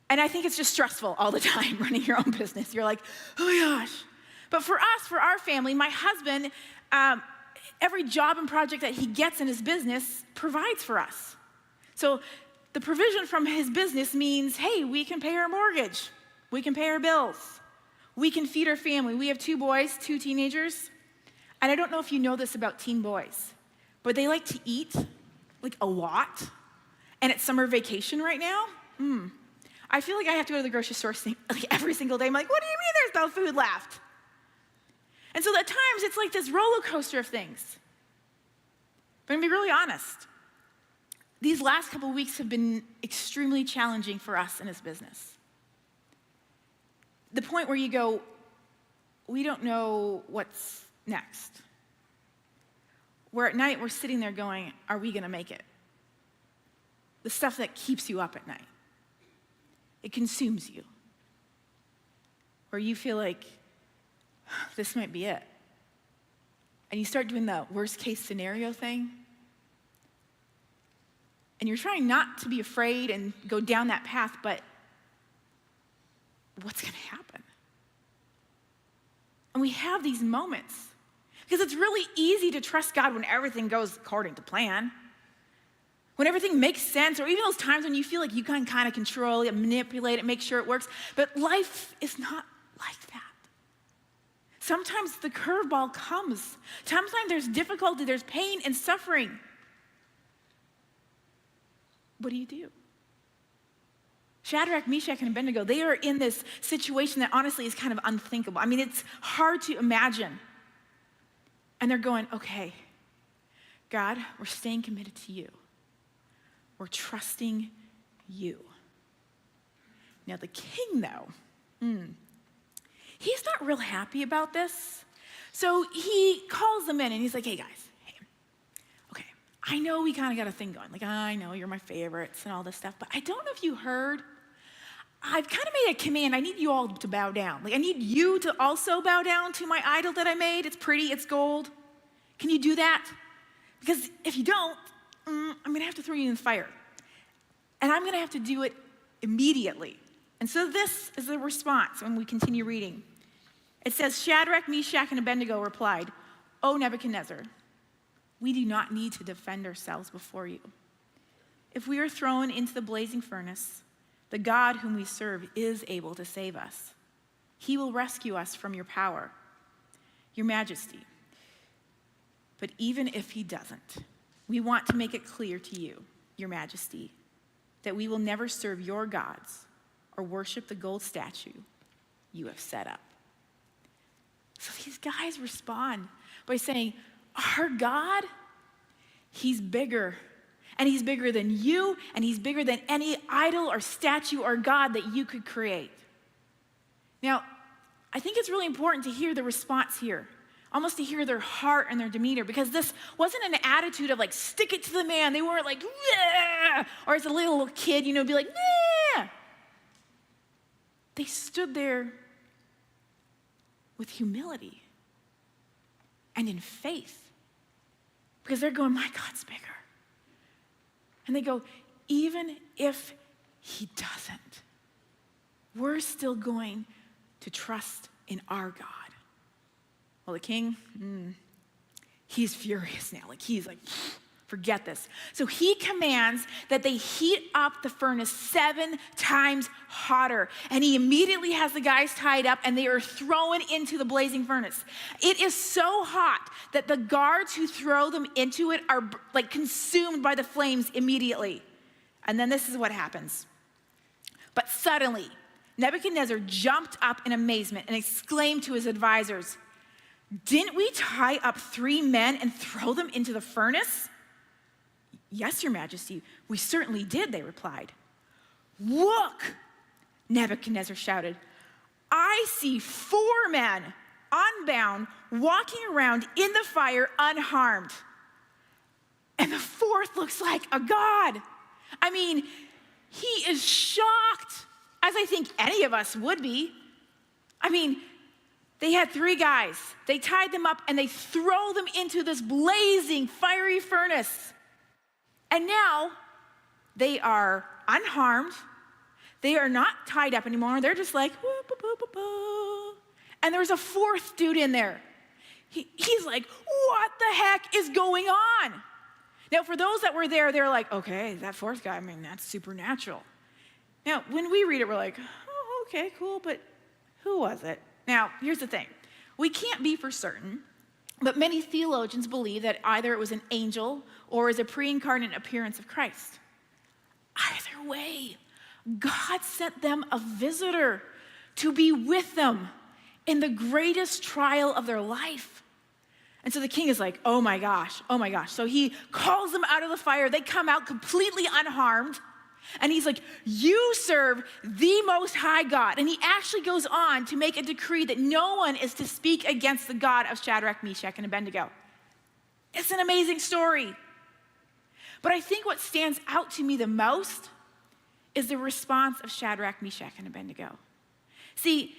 and I think it's just stressful all the time, running your own business. You're like, oh my gosh. But for us, for our family, my husband, every job and project that he gets in his business provides for us. So the provision from his business means, hey, we can pay our mortgage. We can pay our bills. We can feed our family. We have 2 boys, 2 teenagers. And I don't know if you know this about teen boys, but they like to eat like a lot. And it's summer vacation right now. I feel like I have to go to the grocery store like every single day. I'm like, what do you mean there's no food left? And so at times it's like this roller coaster of things. But I'm gonna be really honest. These last couple of weeks have been extremely challenging for us in his business. The point where you go, we don't know what's next. Where at night we're sitting there going, are we gonna make it? The stuff that keeps you up at night. It consumes you. Where you feel like, this might be it. And you start doing the worst case scenario thing. And you're trying not to be afraid and go down that path, but what's gonna happen? And we have these moments because it's really easy to trust God when everything goes according to plan. When everything makes sense, or even those times when you feel like you can kind of control it, manipulate it, make sure it works. But life is not like that. Sometimes the curveball comes. Sometimes there's difficulty, there's pain and suffering. What do you do? Shadrach, Meshach, and Abednego, they are in this situation that honestly is kind of unthinkable. I mean, it's hard to imagine. And they're going, okay, God, we're staying committed to you. We're trusting you. Now the king, though, he's not real happy about this. So he calls them in and he's like, hey guys, okay, I know we kind of got a thing going. Like, I know you're my favorites and all this stuff, but I don't know if you heard, I've kind of made a command. I need you all to bow down. Like, I need you to also bow down to my idol that I made. It's pretty, it's gold. Can you do that? Because if you don't, I'm gonna have to throw you in the fire. And I'm gonna have to do it immediately. And so this is the response when we continue reading. It says, Shadrach, Meshach, and Abednego replied, O Nebuchadnezzar, we do not need to defend ourselves before you. If we are thrown into the blazing furnace, the God whom we serve is able to save us. He will rescue us from your power, your majesty. But even if he doesn't, we want to make it clear to you, your majesty, that we will never serve your gods or worship the gold statue you have set up. So these guys respond by saying, our God, he's bigger. And he's bigger than you, and he's bigger than any idol or statue or God that you could create. Now, I think it's really important to hear the response here, almost to hear their heart and their demeanor, because this wasn't an attitude of like, stick it to the man. They weren't like, yeah, or as a little kid, be like, yeah. They stood there with humility and in faith, because they're going, my God's bigger. And they go, even if he doesn't, we're still going to trust in our God. Well, the king, he's furious now. Like, he's like, Forget this. So he commands that they heat up the furnace 7 times hotter. And he immediately has the guys tied up and they are thrown into the blazing furnace. It is so hot that the guards who throw them into it are like consumed by the flames immediately. And then this is what happens. But suddenly, Nebuchadnezzar jumped up in amazement and exclaimed to his advisors, "Didn't we tie up 3 men and throw them into the furnace?" "Yes, Your Majesty, we certainly did," they replied. "Look," Nebuchadnezzar shouted, "I see 4 men, unbound, walking around in the fire unharmed. And the 4th looks like a god." I mean, he is shocked, as I think any of us would be. I mean, they had 3 guys. They tied them up and they throw them into this blazing, fiery furnace. And now they are unharmed. They are not tied up anymore. They're just like, whoop, whoop, whoop, whoop, whoop. And there's a 4th dude in there. He's like, what the heck is going on? Now, for those that were there, they're like, okay, that 4th guy, I mean, that's supernatural. Now, when we read it, we're like, oh, okay, cool, but who was it? Now, here's the thing. We can't be for certain, but many theologians believe that either it was an angel or is a pre-incarnate appearance of Christ. Either way, God sent them a visitor to be with them in the greatest trial of their life. And so the king is like, oh my gosh, oh my gosh. So he calls them out of the fire. They come out completely unharmed. And he's like, you serve the Most High God. And he actually goes on to make a decree that no one is to speak against the God of Shadrach, Meshach, and Abednego. It's an amazing story. But I think what stands out to me the most is the response of Shadrach, Meshach, and Abednego. See,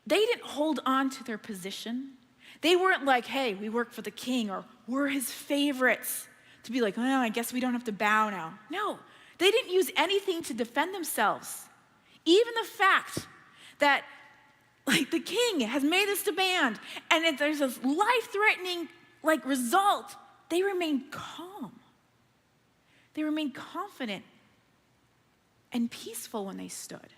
they didn't hold on to their position. They weren't like, hey, we work for the king, or we're his favorites, to be like, oh, I guess we don't have to bow now. No. They didn't use anything to defend themselves. Even the fact that like the king has made this demand and there's this life-threatening like result, they remained calm. They remained confident and peaceful when they stood.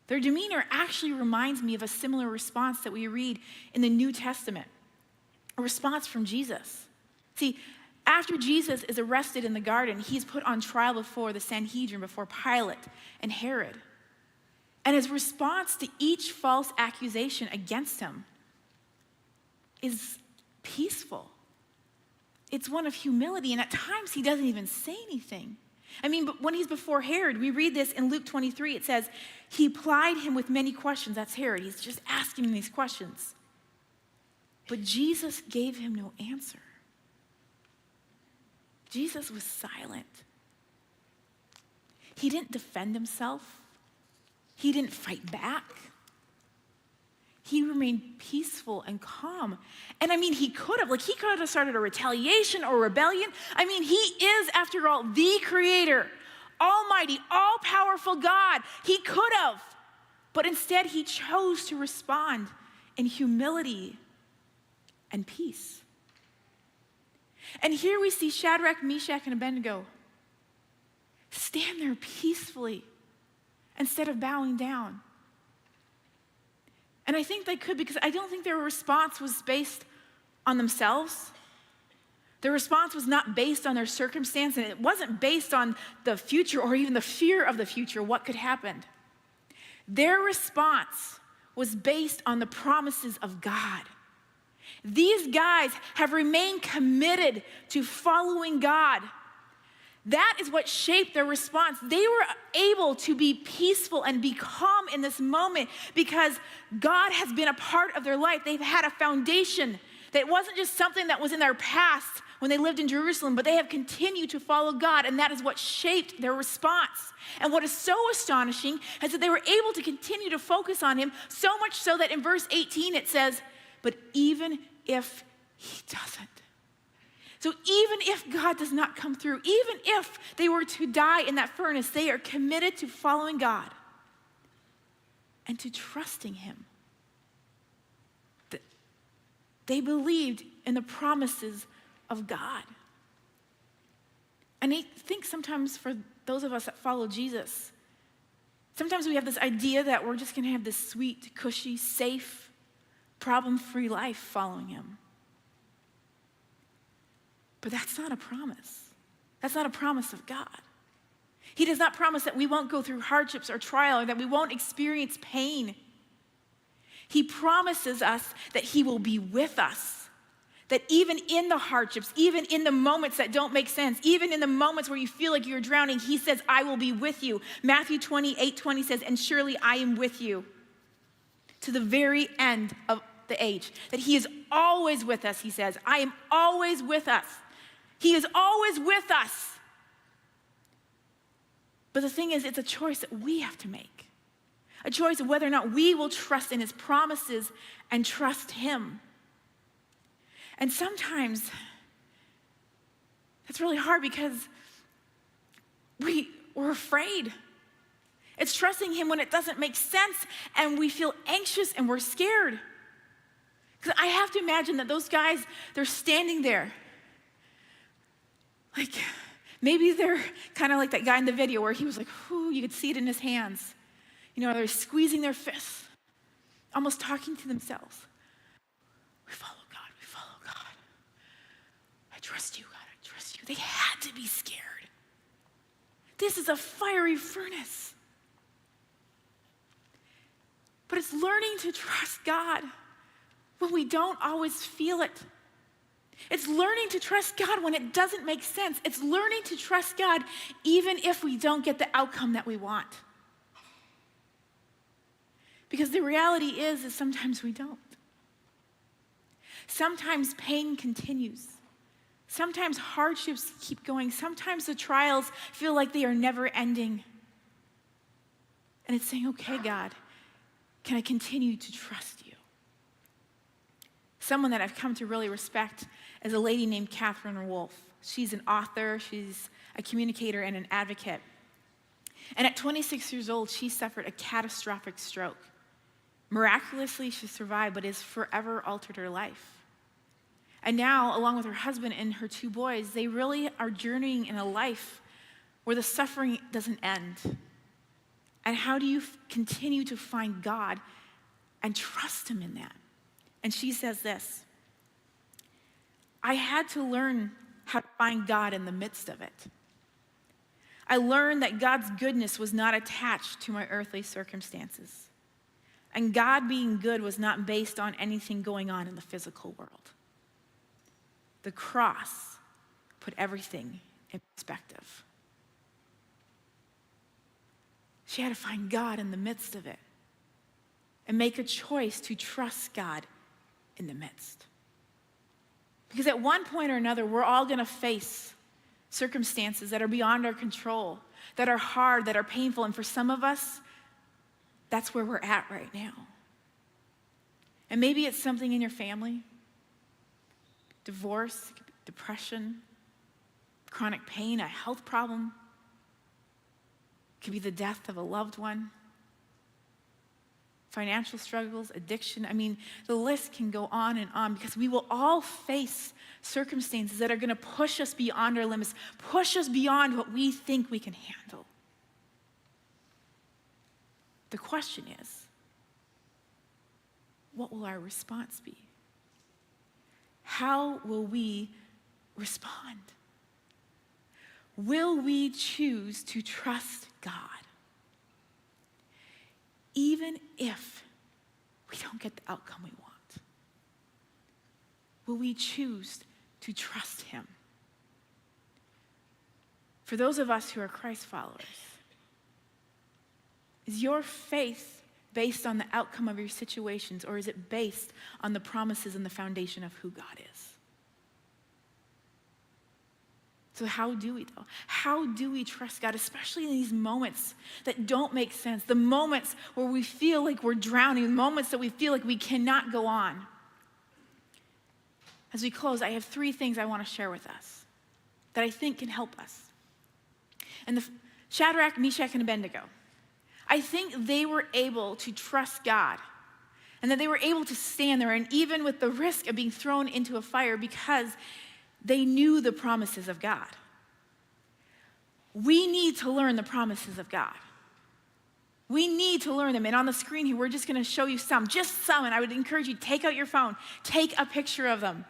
Their demeanor actually reminds me of a similar response that we read in the New Testament, a response from Jesus. See, after Jesus is arrested in the garden, he's put on trial before the Sanhedrin, before Pilate and Herod. And his response to each false accusation against him is peaceful. It's one of humility, and at times he doesn't even say anything. I mean, but when he's before Herod, we read this in Luke 23, it says, he plied him with many questions. That's Herod. He's just asking him these questions. But Jesus gave him no answer. Jesus was silent. He didn't defend himself. He didn't fight back. He remained peaceful and calm. And I mean, he could have started a retaliation or rebellion. I mean, he is, after all, the creator, almighty, all-powerful God. He could have, but instead he chose to respond in humility and peace. And here we see Shadrach, Meshach, and Abednego stand there peacefully instead of bowing down. And I think they could because I don't think their response was based on themselves. Their response was not based on their circumstance, and it wasn't based on the future or even the fear of the future, what could happen. Their response was based on the promises of God. These guys have remained committed to following God. That is what shaped their response. They were able to be peaceful and be calm in this moment because God has been a part of their life. They've had a foundation that wasn't just something that was in their past when they lived in Jerusalem, but they have continued to follow God, and that is what shaped their response. And what is so astonishing is that they were able to continue to focus on him, so much so that in verse 18 it says, but even if he doesn't. So even if God does not come through, even if they were to die in that furnace, they are committed to following God and to trusting him. They believed in the promises of God. And I think sometimes for those of us that follow Jesus, sometimes we have this idea that we're just gonna have this sweet, cushy, safe, problem-free life following him. But that's not a promise. That's not a promise of God. He does not promise that we won't go through hardships or trial or that we won't experience pain. He promises us that he will be with us. That even in the hardships, even in the moments that don't make sense, even in the moments where you feel like you're drowning, he says, I will be with you. Matthew 28:20 says, and surely I am with you to the very end of the age. That he is always with us, he says. I am always with us. He is always with us. But the thing is, it's a choice that we have to make. A choice of whether or not we will trust in his promises and trust him. And sometimes that's really hard because we're afraid. It's trusting him when it doesn't make sense and we feel anxious and we're scared. Because I have to imagine that those guys, they're standing there. Like, maybe they're kind of like that guy in the video where he was like, whoo, you could see it in his hands. You know, they're squeezing their fists, almost talking to themselves. We follow God, we follow God. I trust you, God, I trust you. They had to be scared. This is a fiery furnace. But it's learning to trust God when we don't always feel it. It's learning to trust God when it doesn't make sense. It's learning to trust God even if we don't get the outcome that we want. Because the reality is sometimes we don't. Sometimes pain continues. Sometimes hardships keep going. Sometimes the trials feel like they are never ending. And it's saying, okay, God, can I continue to trust you? Someone that I've come to really respect is a lady named Catherine Wolfe. She's an author, she's a communicator and an advocate. And at 26 years old, she suffered a catastrophic stroke. Miraculously, she survived, but has forever altered her life. And now, along with her husband and her 2 boys, they really are journeying in a life where the suffering doesn't end. And how do you continue to find God and trust him in that? And she says this, I had to learn how to find God in the midst of it. I learned that God's goodness was not attached to my earthly circumstances. And God being good was not based on anything going on in the physical world. The cross put everything in perspective. She had to find God in the midst of it and make a choice to trust God in the midst. Because at one point or another, we're all going to face circumstances that are beyond our control, that are hard, that are painful. And for some of us, that's where we're at right now. And maybe it's something in your family, divorce, depression, chronic pain, a health problem. It could be the death of a loved one, financial struggles, addiction. I mean, the list can go on and on because we will all face circumstances that are going to push us beyond our limits, push us beyond what we think we can handle. The question is, what will our response be? How will we respond? Will we choose to trust God? Even if we don't get the outcome we want, will we choose to trust him? For those of us who are Christ followers, is your faith based on the outcome of your situations, or is it based on the promises and the foundation of who God is? So how do we though? How do we trust God, especially in these moments that don't make sense, the moments where we feel like we're drowning, the moments that we feel like we cannot go on? As we close, I have 3 things I want to share with us that I think can help us. And the Shadrach, Meshach, and Abednego, I think they were able to trust God and that they were able to stand there, and even with the risk of being thrown into a fire, because they knew the promises of God. We need to learn the promises of God. We need to learn them. And on the screen here, we're just going to show you just some. And I would encourage you, take out your phone, take a picture of them.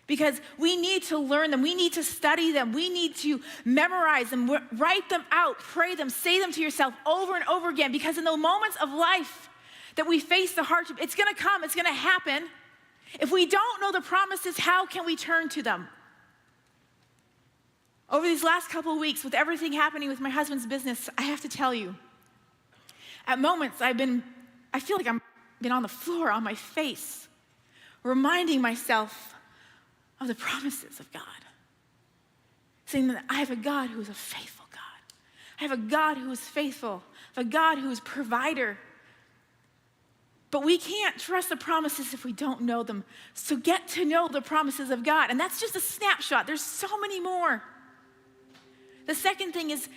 Because we need to learn them. We need to study them. We need to memorize them, write them out, pray them, say them to yourself over and over again. Because in the moments of life that we face the hardship, it's going to come, it's going to happen. If we don't know the promises, how can we turn to them? Over these last couple of weeks, with everything happening with my husband's business, I have to tell you, at moments I feel like I've been on the floor, on my face, reminding myself of the promises of God. Saying that I have a God who is a faithful God. I have a God who is faithful. I have a God who is provider. But we can't trust the promises if we don't know them. So get to know the promises of God. And that's just a snapshot. There's so many more. The second thing is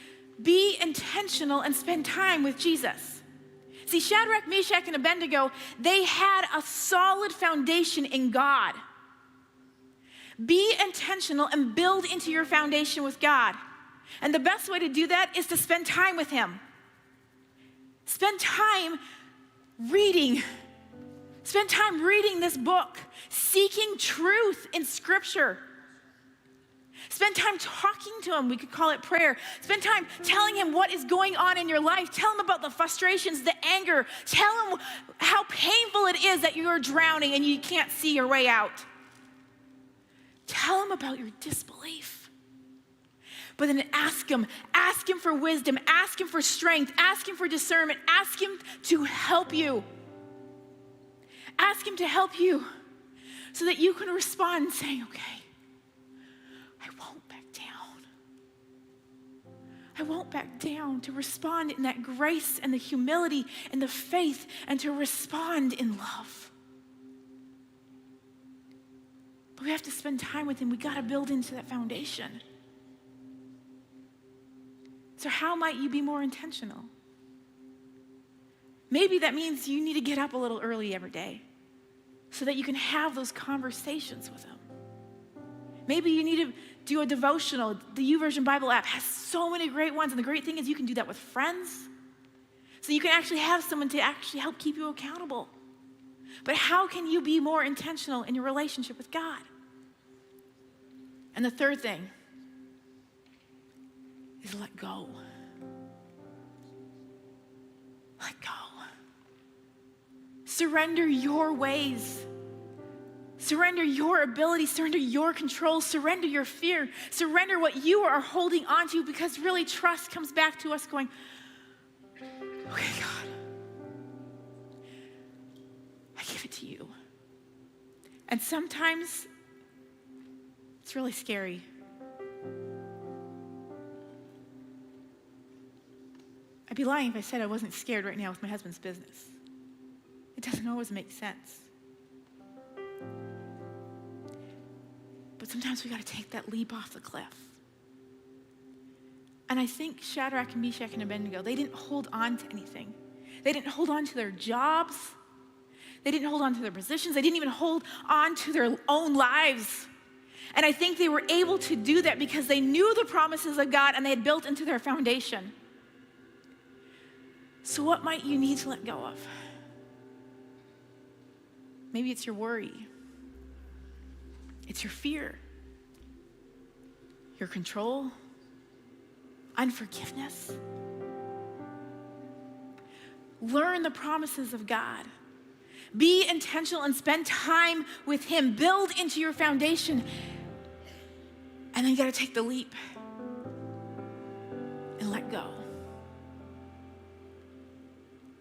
be intentional and spend time with Jesus. See, Shadrach, Meshach, and Abednego, they had a solid foundation in God. Be intentional and build into your foundation with God. And the best way to do that is to spend time with Him. Spend time reading. Spend time reading this book, seeking truth in Scripture. Spend time talking to Him. We could call it prayer. Spend time telling Him what is going on in your life. Tell Him about the frustrations, the anger. Tell Him how painful it is that you're drowning and you can't see your way out. Tell Him about your disbelief. But then ask Him for wisdom, ask Him for strength, ask Him for discernment, ask Him to help you. Ask Him to help you so that you can respond saying, okay, I won't back down. I won't back down, to respond in that grace and the humility and the faith, and to respond in love. But we have to spend time with Him. We got to build into that foundation. So how might you be more intentional? Maybe that means you need to get up a little early every day so that you can have those conversations with Him. Maybe you need to do a devotional. The YouVersion Bible app has so many great ones, and the great thing is you can do that with friends. So you can actually have someone to actually help keep you accountable. But how can you be more intentional in your relationship with God? And the third thing is let go. Let go. Surrender your ways. Surrender your ability, surrender your control, surrender your fear, surrender what you are holding on to, because really trust comes back to us going, okay, God, I give it to you. And sometimes it's really scary. I'd be lying if I said I wasn't scared right now with my husband's business. It doesn't always make sense. But sometimes we got to take that leap off the cliff. And I think Shadrach and Meshach and Abednego, they didn't hold on to anything. They didn't hold on to their jobs. They didn't hold on to their positions. They didn't even hold on to their own lives. And I think they were able to do that because they knew the promises of God and they had built into their foundation. So what might you need to let go of? Maybe it's your worry. It's your fear, your control, unforgiveness. Learn the promises of God. Be intentional and spend time with Him. Build into your foundation. And then you got to take the leap and let go.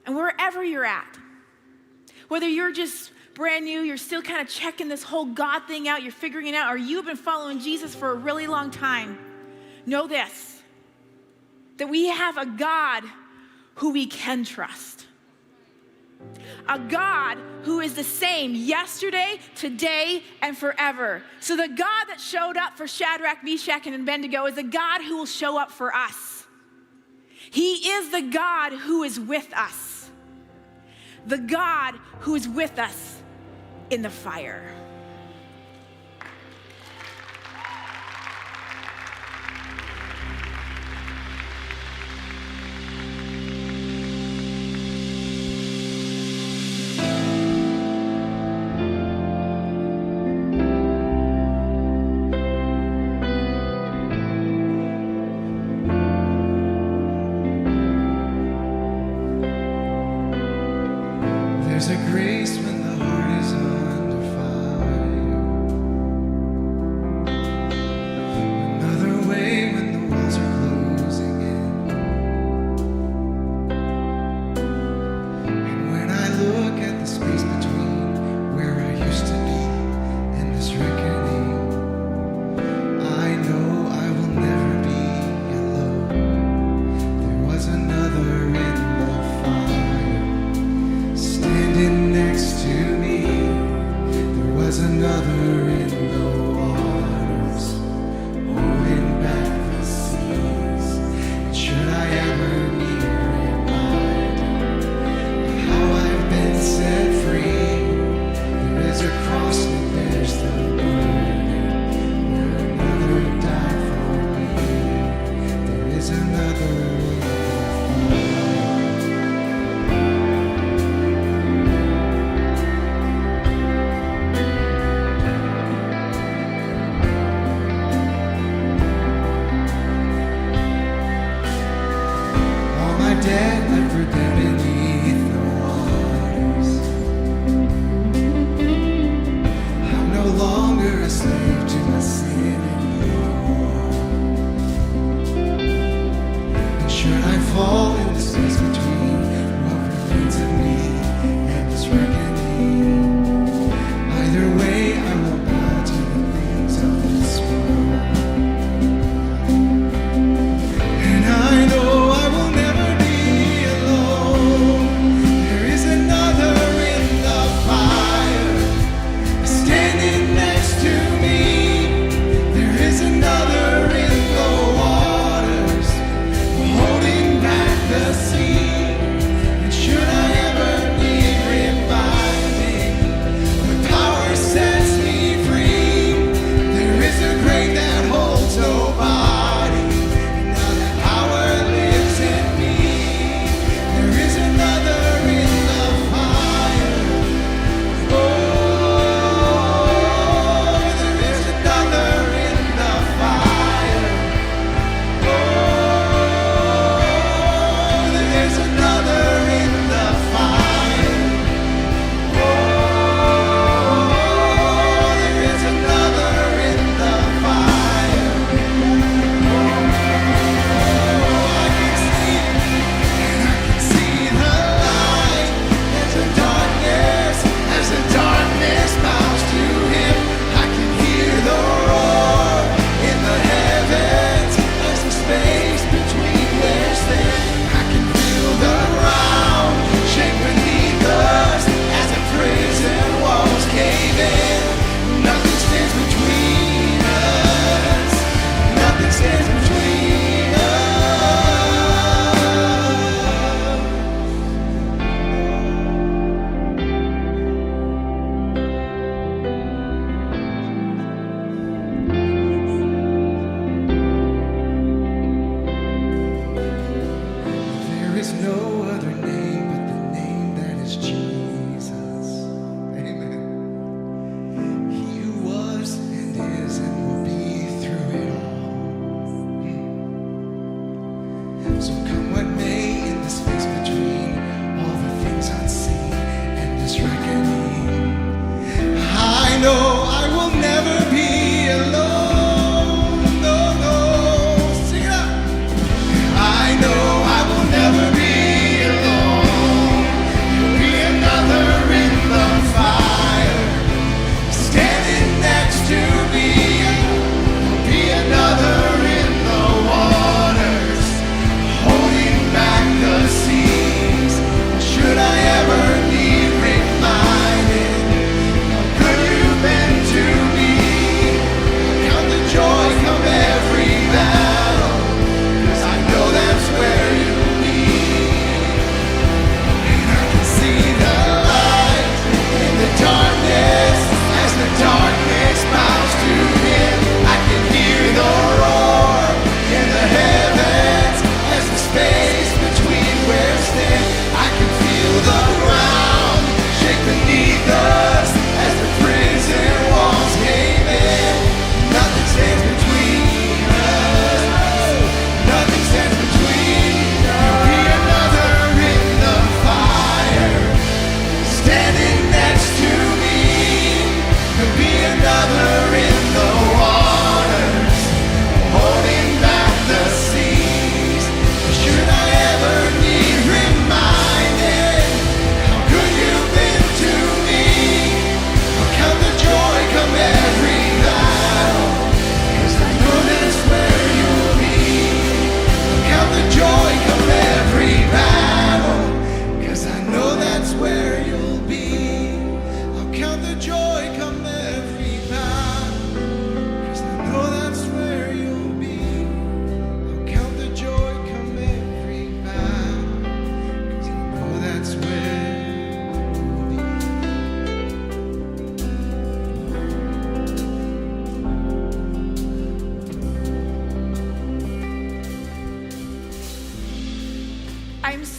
And wherever you're at, whether you're just brand new, you're still kind of checking this whole God thing out, you're figuring it out, or you've been following Jesus for a really long time, know this, that we have a God who we can trust. A God who is the same yesterday, today, and forever. So the God that showed up for Shadrach, Meshach, and Abednego is a God who will show up for us. He is the God who is with us. The God who is with us in the fire. There's a grace when the heart is under fire. Another way when the walls are closing in. And when I look at the space between where I used to be and this reckoning, I know I will never be alone. There was another in the fire, standing next to me.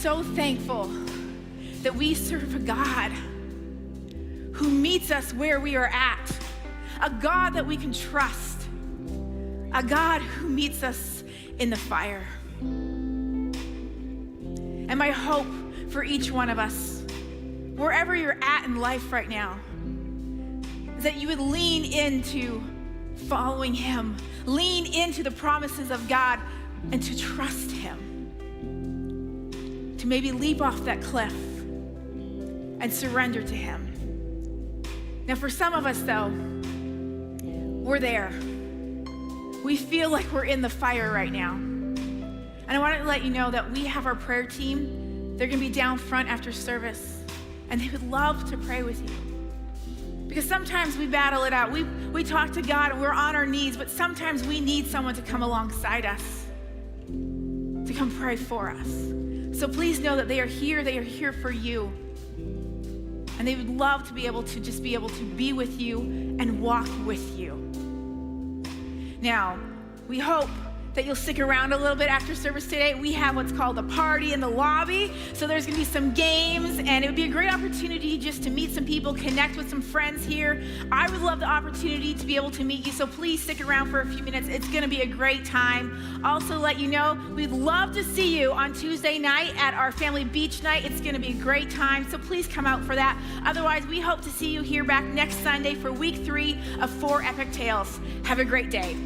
so thankful that we serve a God who meets us where we are at, a God that we can trust, a God who meets us in the fire. And my hope for each one of us, wherever you're at in life right now, is that you would lean into following him, lean into the promises of God, and to trust him. To maybe leap off that cliff and surrender to him. Now, for some of us, though, we're there. We feel like we're in the fire right now. And I wanted to let you know that we have our prayer team. They're going to be down front after service, and they would love to pray with you. Because sometimes we battle it out. We talk to God and we're on our knees, but sometimes we need someone to come alongside us, to come pray for us. So please know that they are here for you. And they would love to be able to just be able to be with you and walk with you. Now, we hope that you'll stick around a little bit after service today. We have what's called a party in the lobby. So there's gonna be some games, and it would be a great opportunity just to meet some people, connect with some friends here. I would love the opportunity to be able to meet you, so please stick around for a few minutes. It's gonna be a great time. Also let you know, we'd love to see you on Tuesday night at our family beach night. It's gonna be a great time, so please come out for that. Otherwise, we hope to see you here back next Sunday for week 3 of 4 Epic Tales. Have a great day.